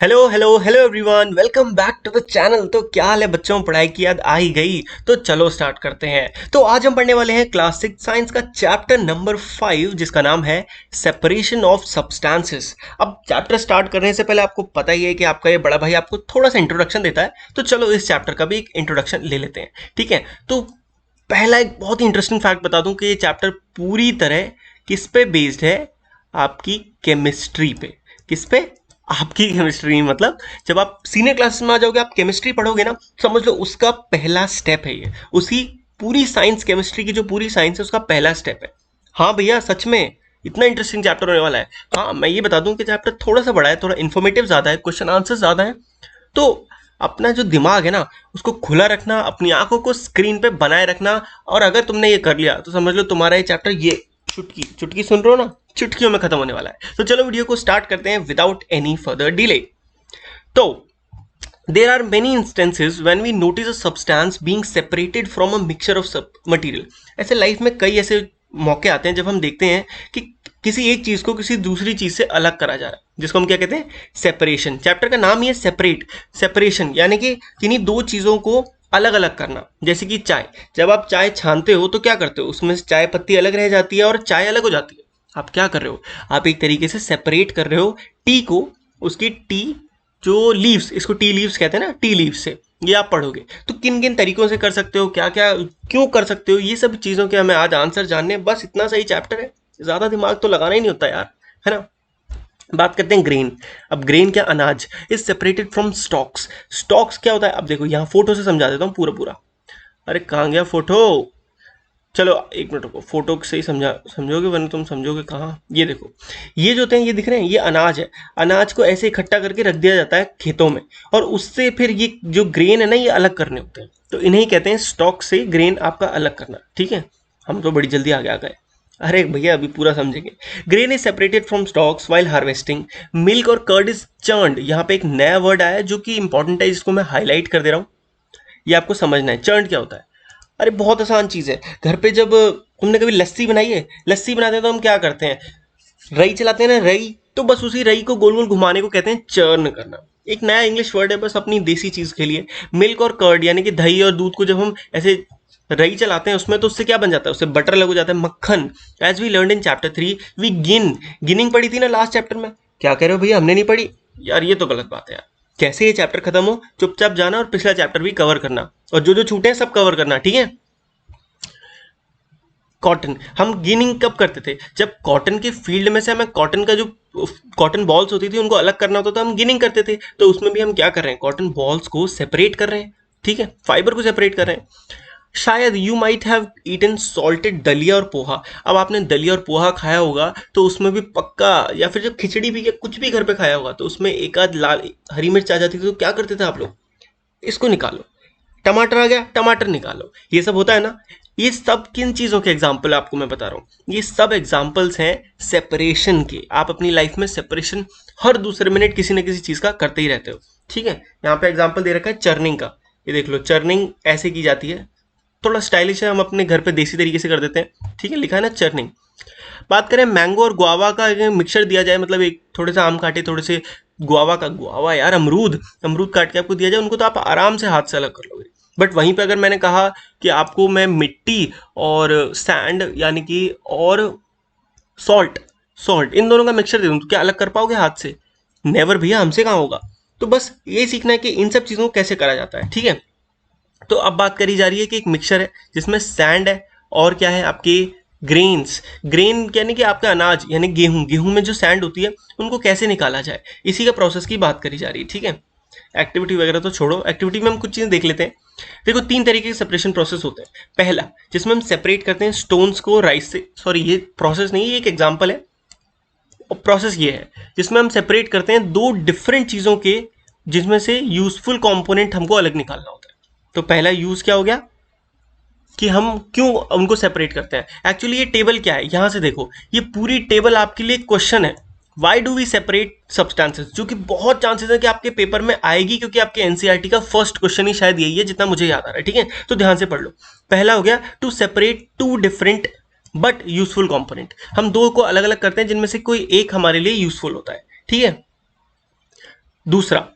Hello hello hello everyone, welcome back to the channel. तो क्या हाल है बच्चों, पढ़ाई की याद आ ही गई? तो चलो स्टार्ट करते हैं। तो आज हम पढ़ने वाले हैं क्लास 6 साइंस का चैप्टर नंबर 5 जिसका नाम है सेपरेशन ऑफ सब्सटेंसेस। अब चैप्टर स्टार्ट करने से पहले आपको पता ही है कि आपका ये बड़ा भाई आपको थोड़ा सा इंट्रोडक्शन देता है, तो चलो इस चैप्टर का भी एक इंट्रोडक्शन ले लेते हैं। ठीक है, तो पहला एक बहुत ही इंटरेस्टिंग फैक्ट बता दूं कि ये चैप्टर पूरी तरह किस पे बेस्ड है? आपकी केमिस्ट्री पे। किस पे? आपकी केमिस्ट्री। मतलब जब आप सीनियर क्लासेस में आ जाओगे, आप केमिस्ट्री पढ़ोगे ना, समझ लो उसका पहला स्टेप है ये। उसी पूरी साइंस, केमिस्ट्री की जो पूरी साइंस है उसका पहला स्टेप है। हाँ भैया, सच में इतना इंटरेस्टिंग चैप्टर होने वाला है। हाँ, मैं ये बता दूं कि चैप्टर थोड़ा सा बड़ा है, थोड़ा इन्फॉर्मेटिव ज्यादा है, क्वेश्चन आंसर ज्यादा है। तो अपना जो दिमाग है ना, उसको खुला रखना, अपनी आंखों को स्क्रीन पे बनाए रखना। और अगर तुमने ये कर लिया तो समझ लो तुम्हारा ये चैप्टर, ये चुटकी चुटकी सुन रहे हो ना, चुटकियों में खत्म होने वाला है। तो चलो वीडियो को स्टार्ट करते हैं विदाउट एनी फर्दर डिले। तो there are many instances when we notice a substance being separated from a mixture of material। ऐसे लाइफ में कई ऐसे मौके आते हैं जब हम देखते हैं कि किसी एक चीज को किसी दूसरी चीज से अलग करा जा रहा है, जिसको हम क्या कहते हैं? सेपरेशन। चैप्टर का नाम ही है सेपरेट। सेपरेशन यानी कि किन्हीं दो चीजों को अलग अलग करना। जैसे कि चाय, जब आप चाय छानते हो तो क्या करते हो? उसमें से चाय पत्ती अलग रह जाती है और चाय अलग हो जाती है। आप क्या कर रहे हो? आप एक तरीके से सेपरेट कर रहे हो टी को, उसकी टी जो लीव्स, इसको टी लीव्स कहते हैं ना, टी लीव्स से। ये आप पढ़ोगे तो किन किन तरीकों से कर सकते हो, क्या क्या क्यों कर सकते हो, ये सब चीजों के हमें आज आंसर जानने हैं। बस इतना सही चैप्टर है, ज्यादा दिमाग तो लगाना ही नहीं होता यार, है ना। बात करते हैं ग्रेन। अब ग्रेन क्या? अनाज is separated from stocks. Stocks क्या होता है? अब देखो यहाँ फोटो से समझा देता हूँ पूरा पूरा। अरे कहाँ गया फोटो? चलो एक मिनट रुको, फोटो से ही समझोगे, वरना तुम समझोगे कहाँ। ये देखो, ये जो होते हैं, ये दिख रहे हैं, ये अनाज है। अनाज को ऐसे इकट्ठा करके रख दिया जाता है खेतों में, और उससे फिर ये जो ग्रेन है ना, ये अलग करने होते हैं। तो इन्हें कहते हैं स्टॉक से ग्रेन आपका अलग करना। ठीक है, हम तो बड़ी जल्दी आगे आ गए। अरे भैया अभी पूरा समझेंगे। Grain is separated from stocks while harvesting. Milk और कर्ड इज चर्नड। यहाँ पे एक नया वर्ड आया है जो कि इंपॉर्टेंट है, जिसको मैं हाईलाइट कर दे रहा हूँ। ये आपको समझना है, चर्न क्या होता है। अरे बहुत आसान चीज है। घर पे जब तुमने कभी लस्सी बनाई है, लस्सी बनाते हैं तो हम क्या करते हैं? रई चलाते हैं ना, रई। तो बस उसी रई को गोल गोल घुमाने को कहते हैं चर्न करना। एक नया इंग्लिश वर्ड है बस अपनी देसी चीज के लिए। मिल्क और कर्ड यानी कि दही और दूध को जब हम ऐसे रई चलाते हैं उसमें, तो उससे क्या बन जाता है? उससे बटर लग हो जाता है, मक्खन। As we learn in chapter 3 we gin. Ginning पढ़ी थी ना लास्ट चैप्टर में। क्या कह रहे हो भैया, हमने नहीं पढ़ी? यार ये तो गलत बात है यार। जैसे ये चैप्टर खत्म हो चुपचाप जाना और पिछला चैप्टर भी कवर करना, और जो जो छूटे हैं सब कवर करना, ठीक है। कॉटन, हम गिनिंग कब करते थे? जब कॉटन के फील्ड में से हमें कॉटन का जो कॉटन बॉल्स होती थी उनको अलग करना होता था, हम गिनिंग करते थे। तो उसमें भी हम क्या कर रहे हैं? कॉटन बॉल्स को सेपरेट कर रहे हैं। ठीक है, फाइबर को सेपरेट कर रहे हैं। शायद you might have eaten salted daliya और पोहा। अब आपने दलिया और पोहा खाया होगा तो उसमें भी पक्का, या फिर जब खिचड़ी भी या कुछ भी घर पे खाया होगा तो उसमें एक आध लाल हरी मिर्च आ जाती थी, तो क्या करते थे आप लोग? इसको निकालो। टमाटर आ गया, टमाटर निकालो। ये सब होता है ना। ये सब किन चीजों के एग्जाम्पल आपको मैं बता रहा हूँ? ये सब एग्जाम्पल्स हैं सेपरेशन के। आप अपनी लाइफ में सेपरेशन हर दूसरे मिनट किसी न किसी चीज का करते ही रहते हो। ठीक है, यहाँ पे एग्जाम्पल दे रखा है चर्निंग का। ये देख लो, चर्निंग ऐसे की जाती है। थोड़ा स्टाइलिश है, हम अपने घर पे देसी तरीके से कर देते हैं। ठीक है, लिखा है ना चर्निंग। बात करें मैंगो और गुआवा का, मिक्सचर दिया जाए, मतलब एक थोड़े से आम काटे, थोड़े से गुआवा का, गुआवा यार अमरूद, अमरूद काट के आपको दिया जाए, उनको तो आप आराम से हाथ से अलग कर लोगे। बट वहीं पे अगर मैंने कहा कि आपको मैं मिट्टी और सैंड यानी कि और सॉल्ट, सॉल्ट इन दोनों का मिक्सचर दे दूं, तो क्या अलग कर पाओगे हाथ से? नेवर भैया, हमसे कहाँ होगा। तो बस ये सीखना है कि इन सब चीजों को कैसे करा जाता है। ठीक है, तो अब बात करी जा रही है कि एक मिक्सचर है जिसमें सैंड है और क्या है आपके ग्रेन्स। ग्रेन यानी कि आपका अनाज, यानी गेहूं, गेहूं में जो सैंड होती है उनको कैसे निकाला जाए, इसी का प्रोसेस की बात करी जा रही है। ठीक है, एक्टिविटी वगैरह तो छोड़ो, एक्टिविटी में हम कुछ चीजें देख लेते हैं। देखो, तीन तरीके के सेपरेशन प्रोसेस होते हैं। पहला, जिसमें हम सेपरेट करते हैं स्टोन्स को राइस से। सॉरी, ये प्रोसेस नहीं है, ये एक एग्जाम्पल है। और प्रोसेस ये है जिसमें हम सेपरेट करते हैं दो डिफरेंट चीजों के, जिसमें से यूजफुल कंपोनेंट हमको अलग निकालना होता है। तो पहला यूज क्या हो गया कि हम क्यों उनको सेपरेट करते हैं। एक्चुअली ये टेबल क्या है, यहां से देखो, ये पूरी टेबल आपके लिए क्वेश्चन है। Why do we separate substances, जो कि बहुत चांसेस है कि आपके पेपर में आएगी, क्योंकि आपके एनसीईआरटी का फर्स्ट क्वेश्चन ही शायद यही है, जितना मुझे याद आ रहा है। ठीक है, तो ध्यान से पढ़ लो। पहला हो गया to separate two different but useful component. हम दो को अलग अलग करते हैं जिनमें से कोई एक हमारे लिए यूजफुल होता है। ठीक है, दूसरा,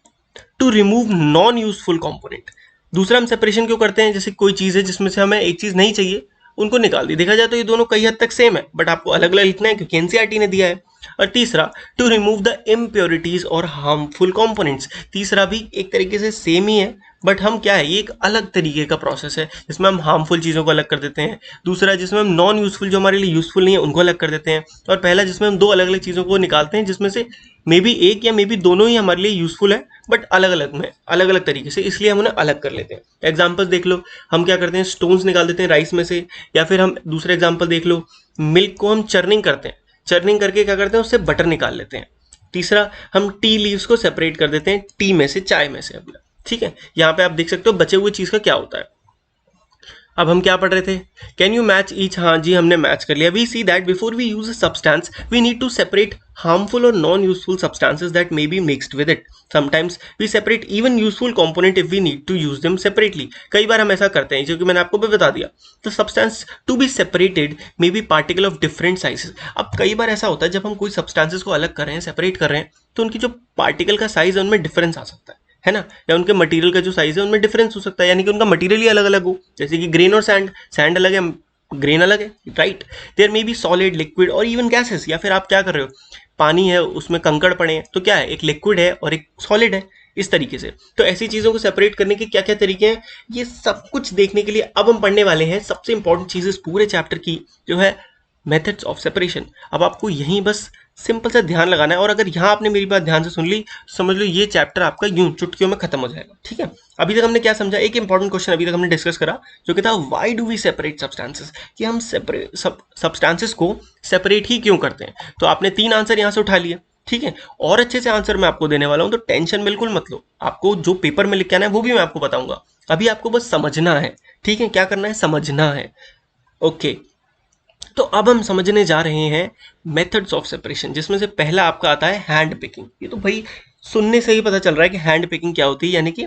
to remove non useful component. दूसरा हम सेपरेशन क्यों करते हैं, जैसे कोई चीज़ है जिसमें से हमें एक चीज़ नहीं चाहिए, उनको निकाल दी। देखा जाए तो ये दोनों कई हद तक सेम है, बट आपको अलग अलग लिखना है क्योंकि एनसीईआरटी ने दिया है। और तीसरा, टू रिमूव द इम्प्योरिटीज और हार्मफुल कंपोनेंट्स। तीसरा भी एक तरीके से सेम ही है, बट हम क्या है, ये एक अलग तरीके का प्रोसेस है जिसमें हम हार्मफुल चीज़ों को अलग कर देते हैं। दूसरा जिसमें हम नॉन यूजफुल, जो हमारे लिए यूजफुल नहीं है, उनको अलग कर देते हैं। और पहला जिसमें हम दो अलग अलग चीज़ों को निकालते हैं, जिसमें से मे बी एक या मे बी दोनों ही हमारे लिए यूजफुल है, बट अलग अलग में, अलग अलग तरीके से, इसलिए हम उन्हें अलग कर लेते हैं। एग्जाम्पल देख लो, हम क्या करते हैं, स्टोन्स निकाल देते हैं राइस में से। या फिर हम दूसरा एग्जाम्पल देख लो, मिल्क को हम चर्निंग करते हैं, चर्निंग करके क्या करते हैं, उससे बटर निकाल लेते हैं। तीसरा, हम टी लीव्स को सेपरेट कर देते हैं टी में से, चाय में से अपना। ठीक है, यहाँ पे आप देख सकते हो बचे हुए चीज का क्या होता है। अब हम क्या पढ़ रहे थे, कैन यू मैच ईच। हाँ जी, हमने मैच कर लिया। We see that before we use a substance we need to separate harmful or non-useful substances that may be mixed with it. Sometimes we separate even useful component if we need to use them separately. कई बार हम ऐसा करते हैं, क्योंकि मैंने आपको भी बता दिया। The substance to be separated may be particle of different sizes. अब कई बार ऐसा होता है जब हम कोई substances को अलग कर रहे हैं, सेपरेट कर रहे हैं, तो उनकी जो पार्टिकल का साइज है उनमें डिफरेंस आ सकता है ना, या उनके मटेरियल का जो साइज है उनमें डिफरेंस हो सकता है, यानी कि उनका मटेरियल ही अलग अलग हो। जैसे कि ग्रेन और सैंड, सैंड अलग है, ग्रेन अलग है, right. There may be solid, liquid और इवन गैसेस। या फिर आप क्या कर रहे हो, पानी है उसमें कंकड़ पड़े हैं, तो क्या है, एक लिक्विड है और एक सॉलिड है, इस तरीके से। तो ऐसी चीजों को सेपरेट करने के क्या क्या तरीके हैं, ये सब कुछ देखने के लिए अब हम पढ़ने वाले हैं सबसे इंपॉर्टेंट चीज इस पूरे चैप्टर की, जो है मेथड्स ऑफ सेपरेशन। अब आपको यहीं बस सिंपल सा ध्यान लगाना है, और अगर यहाँ आपने मेरी बात ध्यान से सुन ली, समझ लो ये चैप्टर आपका यूं चुटकियों में खत्म हो जाएगा। ठीक है, अभी तक हमने क्या समझा, एक इंपॉर्टेंट क्वेश्चन अभी तक हमने डिस्कस करा, जो कि था why do we separate substances, कि हम सब्सटेंसेस को सेपरेट ही क्यों करते हैं। तो आपने 3 आंसर यहाँ से उठा लिए। ठीक है, और अच्छे से आंसर मैं आपको देने वाला हूँ, तो टेंशन बिल्कुल मत लो। आपको जो पेपर में लिख के आना है वो भी मैं आपको बताऊंगा, अभी आपको बस समझना है। ठीक है, क्या करना है, समझना है। ओके, तो अब हम समझने जा रहे हैं मेथड्स ऑफ सेपरेशन, जिसमें से पहला आपका आता है हैंड पिकिंग। ये तो भाई सुनने से ही पता चल रहा है कि हैंड पिकिंग क्या होती है, यानी कि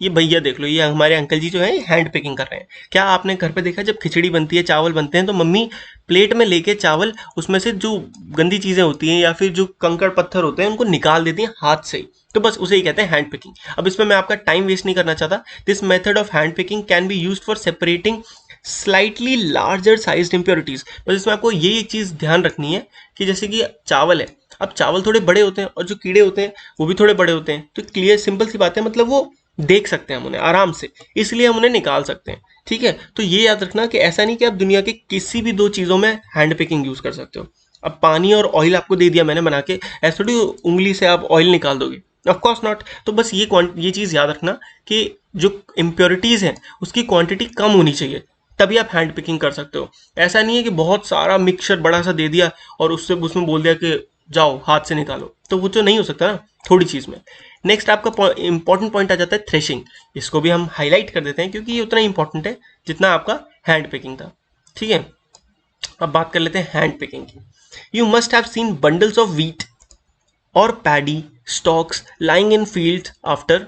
ये भैया देख लो, ये हमारे अंकल जी जो है हैंड पिकिंग कर रहे हैं। क्या आपने घर पे देखा, जब खिचड़ी बनती है, चावल बनते हैं, तो मम्मी प्लेट में लेके चावल, उसमें से जो गंदी चीजें होती हैं या फिर जो कंकड़ पत्थर होते हैं उनको निकाल देती हैं हाथ से ही, तो बस उसे ही कहते हैं हैंड पिकिंग। अब इसमें मैं आपका टाइम वेस्ट नहीं करना चाहता। This method of hand picking can be used for separating slightly larger sized impurities. बस इसमें आपको ये एक चीज ध्यान रखनी है कि जैसे कि चावल है, अब चावल थोड़े बड़े होते हैं और जो कीड़े होते हैं वो भी थोड़े बड़े होते हैं, तो क्लियर सिंपल सी बात है, मतलब वो देख सकते हैं हम उन्हें आराम से, इसलिए हम उन्हें निकाल सकते हैं। ठीक है, तो ये याद रखना कि ऐसा नहीं कि आप दुनिया के किसी भी 2 चीजों में हैंड पिकिंग यूज कर सकते हो। अब पानी और ऑयल आपको दे दिया मैंने बना के, ऐसे थोड़ी उंगली से आप ऑयल निकाल दोगे, ऑफ कोर्स नॉट। तो बस ये चीज याद रखना कि जो इम्प्योरिटीज हैं उसकी क्वांटिटी कम होनी चाहिए, तभी आप हैंड पिकिंग कर सकते हो। ऐसा नहीं है कि बहुत सारा मिक्सचर बड़ा सा दे दिया और उसमें बोल दिया कि जाओ हाथ से निकालो, तो वो तो नहीं हो सकता ना थोड़ी चीज में। नेक्स्ट आपका इंपॉर्टेंट पॉइंट आ जाता है थ्रेशिंग। इसको भी हम हाईलाइट कर देते हैं क्योंकि ये उतना इंपॉर्टेंट है जितना आपका हैंड पिकिंग था। ठीक है, अब बात कर लेते हैं हैंड पिकिंग की। You must have seen bundles of wheat और paddy stalks lying in field after,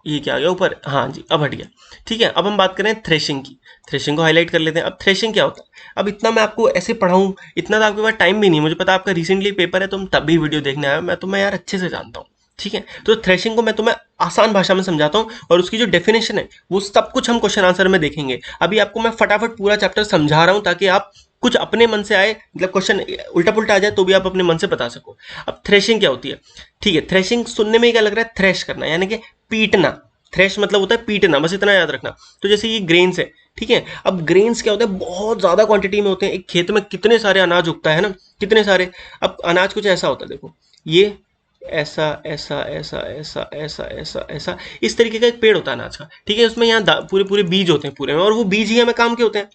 ये क्या आ गया ऊपर, हाँ जी अब हट गया। ठीक है, अब हम बात करें थ्रेशिंग की। थ्रेशिंग को हाईलाइट कर लेते हैं। अब थ्रेशिंग क्या होता है, अब इतना मैं आपको ऐसे पढ़ाऊँ, इतना तो आपके पास टाइम भी नहीं, मुझे पता आपका रिसेंटली पेपर है, तुम तब भी वीडियो देखने आया, मैं तुम्हें यार अच्छे से जानता हूँ। ठीक है, तो थ्रेशिंग को मैं तुम्हें आसान भाषा में समझाता हूँ, और उसकी जो डेफिनेशन है वो सब कुछ हम क्वेश्चन आंसर में देखेंगे। अभी आपको मैं फटाफट पूरा चैप्टर समझा रहा हूँ ताकि आप कुछ अपने मन से आए, मतलब क्वेश्चन उल्टा पुल्टा आ जाए तो भी आप अपने मन से बता सको। अब थ्रेशिंग क्या होती है, ठीक है, थ्रेशिंग सुनने में क्या लग रहा है, थ्रेश करना यानी कि पीटना। थ्रेश मतलब होता है पीटना, बस इतना याद रखना। तो जैसे ये ग्रेन्स है, ठीक है, अब ग्रेन्स क्या होता है, बहुत ज्यादा क्वांटिटी में होते हैं। एक खेत में कितने सारे अनाज उगता है ना, कितने सारे। अब अनाज कुछ ऐसा होता है, देखो ये ऐसा ऐसा ऐसा ऐसा ऐसा ऐसा ऐसा, इस तरीके का एक पेड़ होता है अनाज का। ठीक है, उसमें यहाँ पूरे पूरे बीज होते हैं पूरे में, और वो बीज ही हमें काम के होते हैं।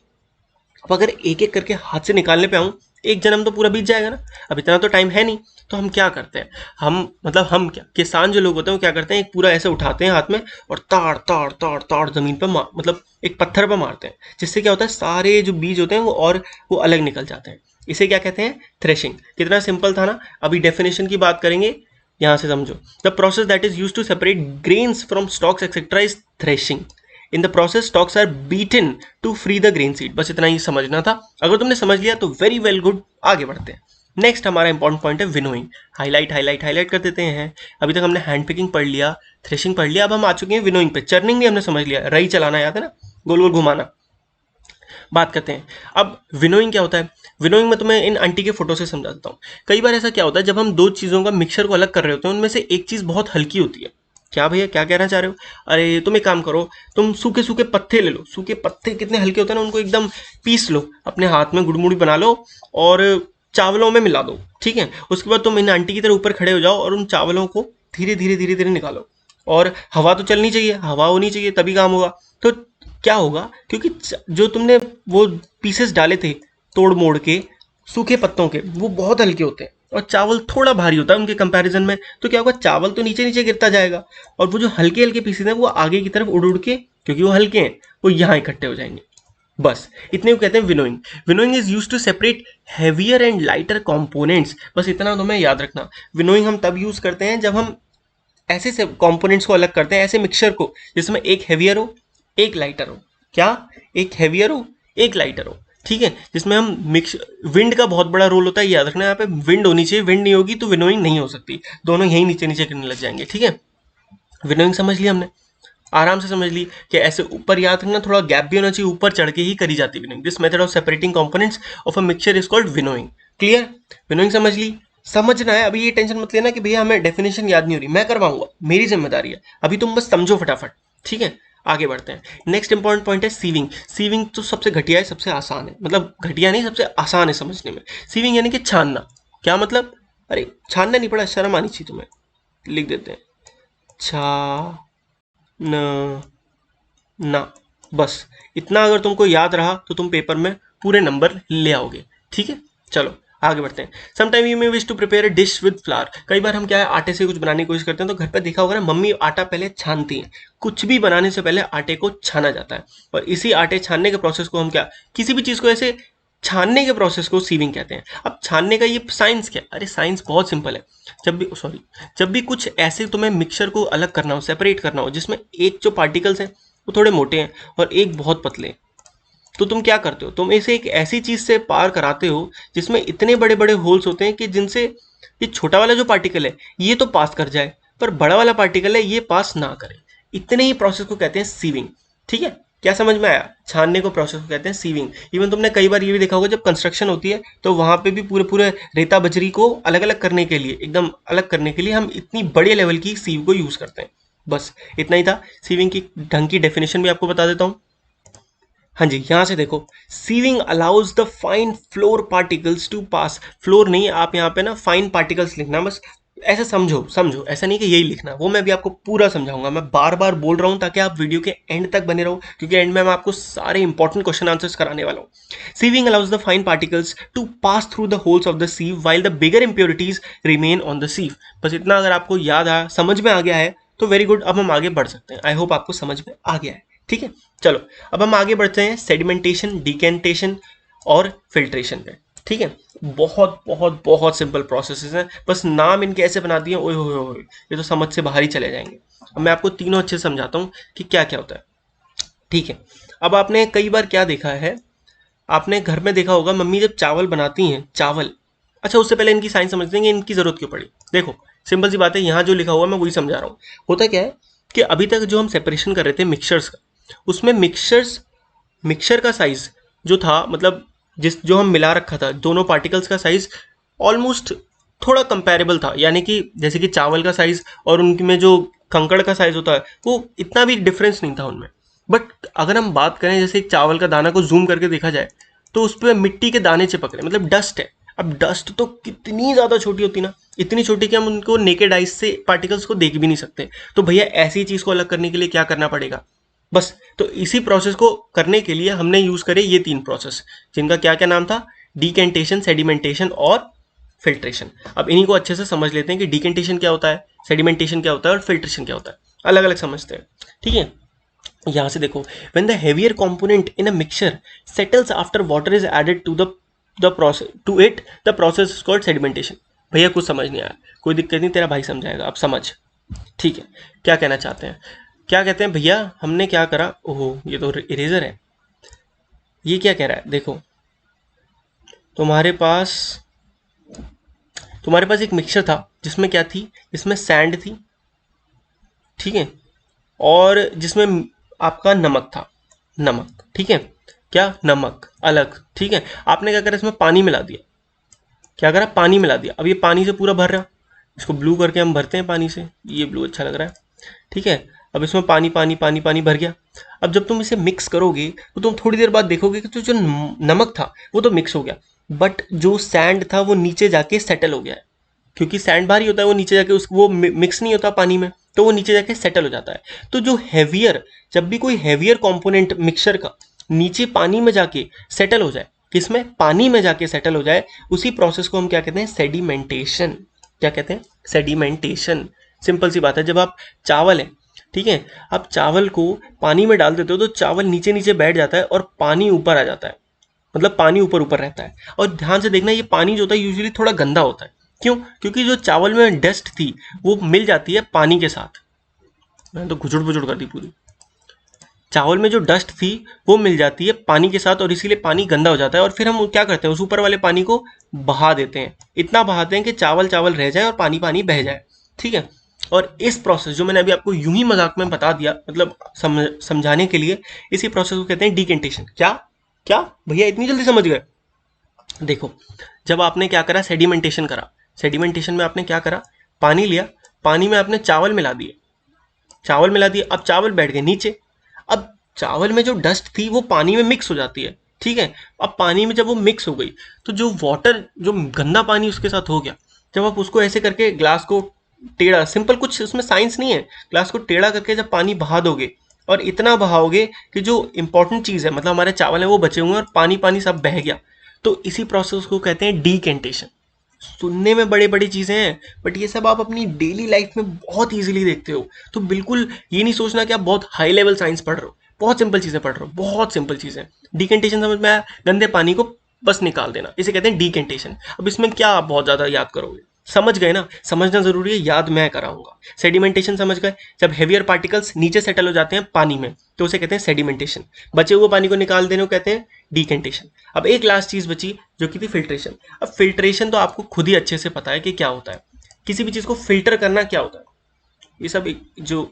अब अगर एक एक करके हाथ से निकालने पे आऊँ, एक जन्म तो पूरा बीत जाएगा ना। अब इतना तो टाइम है नहीं, तो हम क्या करते हैं, हम क्या, किसान जो लोग होते हैं वो क्या करते हैं, एक पूरा ऐसे उठाते हैं हाथ में और ताड़ ताड़ ताड़ ताड़ जमीन पर मतलब एक पत्थर पर मारते हैं, जिससे क्या होता है, सारे जो बीज होते हैं वो अलग निकल जाते हैं। इसे क्या कहते हैं, थ्रेशिंग। कितना सिंपल था ना। अभी डेफिनेशन की बात करेंगे, यहाँ से समझो। The process that is use to separate grains from stalks etcetera is threshing. In the process stalks are beaten to free the grain seed. बस इतना ही समझना था। अगर तुमने समझ लिया तो वेरी वेल गुड, आगे बढ़ते हैं। नेक्स्ट हमारा इंपॉर्टेंट पॉइंट है विनोइंग। हाईलाइट हाईलाइट हाईलाइट कर देते हैं। अभी तक हमने हैंड पिकिंग पढ़ लिया, थ्रेशिंग पढ़ लिया, अब हम आ चुके हैं विनोइंग पे। चर्निंग भी हमने समझ लिया, रई चलाना याद है ना, गोल गोल घुमाना। बात करते हैं अब विनोइंग क्या होता है। विनोइंग में तुम्हें इन आंटी के फोटो से समझा देता हूँ। कई बार ऐसा क्या होता है, जब हम दो चीज़ों का मिक्सचर को अलग कर रहे होते हैं, उनमें से एक चीज़ बहुत हल्की होती है। क्या भैया क्या कहना चाह रहे हो? अरे तुम एक काम करो, तुम सूखे सूखे पत्ते ले लो। सूखे पत्ते कितने हल्के होते हैं ना, उनको एकदम पीस लो, अपने हाथ में गुड़मुड़ी बना लो और चावलों में मिला दो। ठीक है, उसके बाद तुम इन आंटी की तरह ऊपर खड़े हो जाओ और उन चावलों को धीरे धीरे धीरे धीरे निकालो। और हवा तो चलनी चाहिए, हवा होनी चाहिए, तभी काम होगा। तो क्या होगा, क्योंकि जो तुमने वो पीसेस डाले थे तोड़ मोड़ के सूखे पत्तों के, वो बहुत हल्के होते हैं और चावल थोड़ा भारी होता है उनके कंपैरिजन में। तो क्या होगा, चावल तो नीचे नीचे गिरता जाएगा और वो जो हल्के हल्के पीसेस हैं वो आगे की तरफ उड़ उड़ के, क्योंकि वो हल्के हैं, वो यहाँ इकट्ठे हो जाएंगे। बस इतने को कहते हैं winnowing. Winnowing is use to separate heavier and lighter components. बस इतना तुम्हें याद रखना। विनोइंग हम तब यूज करते हैं जब हम ऐसे से कंपोनेंट्स को अलग करते हैं, ऐसे मिक्सचर को जिसमें एक हैवियर हो एक लाइटर हो। क्या? एक हैवियर हो एक लाइटर हो। ठीक है, जिसमें हम मिक्स, विंड का बहुत बड़ा रोल होता है, याद रखना। यहाँ पे विंड होनी चाहिए, विंड नहीं होगी तो विनोइंग नहीं हो सकती। दोनों यही नीचे नीचे करने लग जाएंगे। ठीक है, विनोइंग समझ लिया हमने, आराम से समझ ली कि ऐसे ऊपर, याद रखना थोड़ा गैप भी होना चाहिए, ऊपर चढ़ के ही करी जाती है winnowing. This method of separating components of a mixture is called winnowing. Clear? Winnowing समझ ली। समझना है, अभी ये टेंशन मत लेना कि भैया हमें डेफिनेशन याद नहीं हो रही, मैं करवाऊंगा, मेरी जिम्मेदारी है। अभी तुम बस समझो फटाफट। ठीक है, आगे बढ़ते हैं। नेक्स्ट इंपॉर्टेंट पॉइंट है सीविंग। सीविंग तो सबसे घटिया है, सबसे आसान है, मतलब घटिया नहीं, सबसे आसान है समझने में। सीविंग यानी कि छानना। क्या मतलब? अरे छानना नहीं पड़ा, शर्म आनी चाहिए तुम्हें। लिख देते हैं छा न ना। बस इतना अगर तुमको याद रहा तो तुम पेपर में पूरे नंबर ले आओगे। ठीक है, चलो आगे बढ़ते हैं। Sometime you may wish to prepare a dish with flour. कई बार हम क्या है, आटे से कुछ बनाने की कोशिश करते हैं, तो घर पे देखा होगा ना, मम्मी आटा पहले छानती हैं। कुछ भी बनाने से पहले आटे को छाना जाता है, और इसी आटे छानने के प्रोसेस को हम क्या, किसी भी चीज़ को ऐसे छानने के प्रोसेस को सीविंग कहते हैं। अब छानने का ये साइंस क्या? अरे साइंस बहुत सिंपल है। जब भी कुछ ऐसे तुम्हें मिक्सचर को अलग करना हो, सेपरेट करना हो, जिसमें एक जो पार्टिकल्स हैं वो थोड़े मोटे हैं और एक बहुत पतले हैं, तो तुम क्या करते हो, तुम इसे एक ऐसी चीज से पार कराते हो जिसमें इतने बड़े बड़े होल्स होते हैं कि जिनसे ये छोटा वाला जो पार्टिकल है ये तो पास कर जाए, पर बड़ा वाला पार्टिकल है ये पास ना करे। इतने ही प्रोसेस को कहते हैं सीविंग। ठीक है, क्या समझ में आया? छानने को प्रोसेस को कहते हैं सीविंग। इवन तुमने कई बार ये भी देखा होगा, जब कंस्ट्रक्शन होती है तो वहां पे भी पूरे पूरे रेता बजरी को अलग अलग करने के लिए, एकदम अलग करने के लिए हम इतनी बड़े लेवल की सीव को यूज करते हैं। बस इतना ही था। सीविंग की ढंग की डेफिनेशन भी आपको बता देता हूँ। हाँ जी, यहाँ से देखो, sieving allows the fine flour particles to pass. Flour नहीं, आप यहाँ पे ना फाइन पार्टिकल्स लिखना, बस ऐसे समझो समझो, ऐसा नहीं कि यही लिखना, वो मैं भी आपको पूरा समझाऊंगा। मैं बार बार बोल रहा हूँ ताकि आप वीडियो के एंड तक बने रहो, क्योंकि एंड में मैं आपको सारे इंपॉर्टेंट क्वेश्चन आंसर्स कराने वाला हूँ। Sieving allows the fine particles to pass through the holes of the sieve while the bigger impurities remain on the sieve. बस इतना अगर आपको याद आया, समझ में आ गया है, तो वेरी गुड। अब हम आगे बढ़ सकते हैं। आई होप आपको समझ में आ गया है। ठीक है, चलो अब हम आगे बढ़ते हैं सेडिमेंटेशन, डिकेंटेशन और फिल्ट्रेशन पे। ठीक है, बहुत बहुत बहुत सिंपल प्रोसेसेस हैं, बस नाम इनके ऐसे बना दिए, ओए होए होए, ये तो समझ से बाहर ही चले जाएंगे। अब मैं आपको तीनों अच्छे से समझाता हूँ कि क्या क्या होता है। ठीक है, अब आपने कई बार क्या देखा है, आपने घर में देखा होगा मम्मी जब चावल बनाती हैं, चावल, अच्छा उससे पहले इनकी साइंस समझ लेंगे, इनकी जरूरत क्यों पड़ी। देखो सिंपल सी बात है, यहाँ जो लिखा हुआ मैं वही समझा रहा हूँ। होता क्या है कि अभी तक जो हम सेपरेशन कर रहे थे मिक्सचर्स का, उसमें मिक्सचर का साइज जो था, मतलब जिस जो हम मिला रखा था, दोनों पार्टिकल्स का साइज ऑलमोस्ट थोड़ा कंपैरेबल था। यानी कि जैसे कि चावल का साइज और उनमें जो कंकड़ का साइज होता है, वो इतना भी डिफरेंस नहीं था उनमें। बट अगर हम बात करें, जैसे एक चावल का दाना को जूम करके देखा जाए, तो उस पर मिट्टी के दाने चिपक रहे, मतलब डस्ट है। अब डस्ट तो कितनी ज़्यादा छोटी होती ना, इतनी छोटी कि हम उनको नेकेड आइज से पार्टिकल्स को देख भी नहीं सकते। तो भैया ऐसी चीज़ को अलग करने के लिए क्या करना पड़ेगा? बस तो इसी प्रोसेस को करने के लिए हमने यूज़ करे ये तीन प्रोसेस, जिनका क्या क्या नाम था, डिकेंटेशन, सेडिमेंटेशन और फिल्ट्रेशन। अब इन्हीं को अच्छे से समझ लेते हैं कि डिकेंटेशन क्या होता है, सेडिमेंटेशन क्या होता है और फिल्ट्रेशन क्या होता है, अलग अलग समझते हैं। ठीक है, यहाँ से देखो, when the heavier component in a mixture settles after water is added to the process to it, the process is called sedimentation। भैया कुछ समझ नहीं आया, कोई दिक्कत नहीं, तेरा भाई समझाएगा, अब समझ। ठीक है, क्या कहना चाहते हैं, क्या कहते हैं भैया, हमने क्या करा, ओहो ये तो इरेजर है। ये क्या कह रहा है, देखो तुम्हारे पास तुम्हारे पास एक मिक्सचर था जिसमें क्या थी, इसमें सैंड थी, ठीक है, और जिसमें आपका नमक था, नमक, ठीक है, क्या नमक अलग, ठीक है। आपने क्या करा, इसमें पानी मिला दिया, क्या करा, पानी मिला दिया। अब ये पानी से पूरा भर रहा, इसको ब्लू करके हम भरते हैं पानी से, ये ब्लू अच्छा लग रहा है, ठीक है। अब इसमें पानी पानी पानी पानी भर गया। अब जब तुम इसे मिक्स करोगे तो तुम थोड़ी देर बाद देखोगे कि जो नमक था वो तो मिक्स हो गया, बट जो सैंड था वो नीचे जाके सेटल हो गया है, क्योंकि सैंड भारी होता है, वो नीचे जाके वो मिक्स नहीं होता पानी में, तो वो नीचे जाके सेटल हो जाता है। तो जो हैवियर, जब भी कोई हैवियर कंपोनेंट मिक्सचर का नीचे पानी में जाके सेटल हो जाए, किसमें, पानी में जाके सेटल हो जाए, उसी प्रोसेस को हम क्या कहते हैं, सेडिमेंटेशन। क्या कहते हैं, सेडिमेंटेशन। सिंपल सी बात है, जब आप चावल है, ठीक है, आप चावल को पानी में डाल देते हो तो चावल नीचे नीचे बैठ जाता है और पानी ऊपर आ जाता है, मतलब पानी ऊपर ऊपर रहता है। और ध्यान से देखना, ये पानी जो होता है यूजुअली थोड़ा गंदा होता है। क्यों, क्योंकि जो चावल में डस्ट थी वो मिल जाती है पानी के साथ। मैंने तो घुचुड़ पुचुड़ कर दी पूरी। चावल में जो डस्ट थी वो मिल जाती है पानी के साथ और इसीलिए पानी गंदा हो जाता है, और फिर हम क्या करते हैं, उस ऊपर वाले पानी को बहा देते हैं, इतना बहाते हैं कि चावल चावल रह जाए और पानी पानी बह जाए, ठीक है। और इस प्रोसेस जो मैंने अभी आपको यूं ही मजाक में बता दिया, मतलब समझाने के लिए, इसी प्रोसेस को कहते हैं डिकेंटेशन। क्या क्या भैया इतनी जल्दी समझ गए? देखो, जब आपने क्या करा, सेडिमेंटेशन करा, सेडिमेंटेशन में आपने क्या करा, पानी लिया, पानी में आपने चावल मिला दिए, चावल मिला दिए, अब चावल बैठ गए नीचे। अब चावल में जो डस्ट थी वो पानी में मिक्स हो जाती है, ठीक है। अब पानी में जब वो मिक्स हो गई तो जो वाटर, जो गंदा पानी उसके साथ हो गया, जब आप उसको ऐसे करके ग्लास को टेढ़ा, सिंपल, कुछ उसमें साइंस नहीं है, ग्लास को टेढ़ा करके जब पानी बहा दोगे और इतना बहाओगे कि जो इंपॉर्टेंट चीज़ है, मतलब हमारे चावल है वो बचे हुए हैं और पानी पानी सब बह गया, तो इसी प्रोसेस को कहते हैं डीकेंटेशन। सुनने में बड़े बड़ी चीज़ें हैं, बट ये सब आप अपनी डेली लाइफ में बहुत इजीली देखते हो। तो बिल्कुल ये नहीं सोचना कि आप बहुत हाई लेवल साइंस पढ़ रहे हो, बहुत सिंपल चीज़ें पढ़ रहे हो, बहुत सिंपल चीज़ें। डिकेंटेशन समझ में आया, गंदे पानी को बस निकाल देना, इसे कहते हैं डिकेंटेशन। अब इसमें क्या आप बहुत ज़्यादा याद करोगे, समझ गए ना, समझना जरूरी है, याद मैं कराऊंगा। सेडिमेंटेशन समझ गए, जब हेवियर पार्टिकल्स नीचे सेटल हो जाते हैं पानी में तो उसे कहते हैं सेडिमेंटेशन, बचे हुए पानी को निकाल देने को कहते हैं डिकेंटेशन। अब एक लास्ट चीज बची जो कि थी फिल्ट्रेशन। अब फिल्ट्रेशन तो आपको खुद ही अच्छे से पता है कि क्या होता है, किसी भी चीज को फिल्टर करना क्या होता है, ये सब जो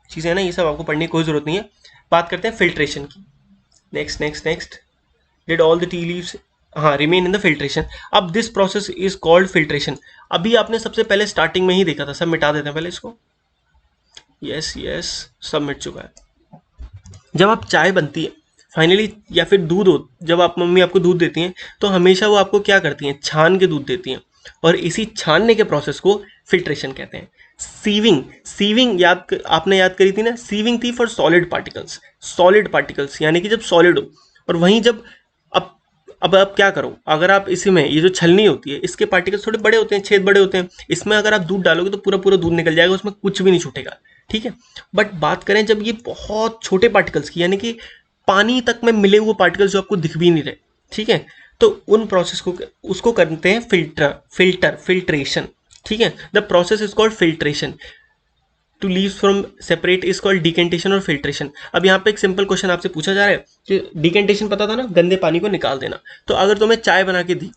चीजें हैं ना, ये सब आपको पढ़ने की कोई जरूरत नहीं है। बात करते हैं फिल्ट्रेशन की। Next next next, did all the tea leaves, हाँ, रिमेन इन द फिल्ट्रेशन। अब this process is called filtration. अभी आपने सबसे पहले स्टार्टिंग में ही देखा था, सब मिटा देते हैं पहले इसको, यस यस, सब मिट चुका है। जब आप चाय बनती है फाइनली, या फिर दूध हो, जब आप मम्मी आपको दूध देती हैं तो हमेशा वो आपको क्या करती हैं, छान के दूध देती हैं, और इसी छानने के प्रोसेस को फिल्ट्रेशन कहते हैं। सीविंग, सीविंग आपने याद करी थी ना, सीविंग थी for solid particles, solid particles यानी कि जब सॉलिड हो। और वहीं जब अब अब आप क्या करो, अगर आप इसी में ये जो छलनी होती है, इसके पार्टिकल्स थोड़े बड़े होते हैं, छेद बड़े होते हैं, इसमें अगर आप दूध डालोगे तो पूरा पूरा दूध निकल जाएगा, उसमें कुछ भी नहीं छूटेगा, ठीक है। बट बात करें जब ये बहुत छोटे पार्टिकल्स की, यानी कि पानी तक में मिले हुए पार्टिकल्स जो आपको दिख भी नहीं रहे, ठीक है, तो उन प्रोसेस को, उसको करते हैं फिल्ट्रेशन, ठीक है। The process is called filtration. To leave from separate is called decantation और फिल्ट्रेशन। अब यहाँ पे एक सिंपल क्वेश्चन आपसे पूछा जा रहा है कि डिकेंटेशन पता था ना, गंदे पानी को निकाल देना, तो अगर तुम्हें चाय बना के दी,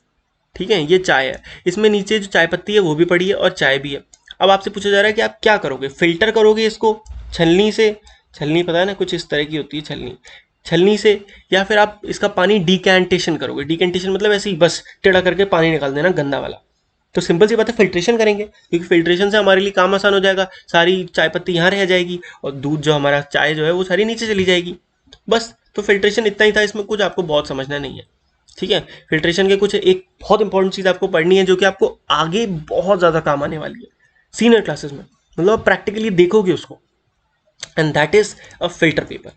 ठीक है, ये चाय है, इसमें नीचे जो चाय पत्ती है वो भी पड़ी है और चाय भी है। अब आपसे पूछा जा रहा है कि आप क्या करोगे, फिल्टर करोगे इसको छलनी से, छलनी पता है ना, कुछ इस तरह की होती है छलनी, छलनी से, या फिर आप इसका पानी डिकेंटेशन करोगे। डिकेंटेशन मतलब ऐसे ही बस टेढ़ा करके पानी निकाल देना गंदा वाला। तो सिंपल सी बात है, फिल्ट्रेशन करेंगे, क्योंकि फिल्ट्रेशन से हमारे लिए काम आसान हो जाएगा, सारी चाय पत्ती यहाँ रह जाएगी और दूध जो हमारा चाय जो है वो सारी नीचे चली जाएगी, बस। तो फिल्ट्रेशन इतना ही था, इसमें कुछ आपको बहुत समझना नहीं है, ठीक है। फिल्ट्रेशन के कुछ एक बहुत इंपॉर्टेंट चीज़ आपको पढ़नी है जो कि आपको आगे बहुत ज़्यादा काम आने वाली है सीनियर क्लासेस में, मतलब आप प्रैक्टिकली देखोगे उसको, and that is a filter paper.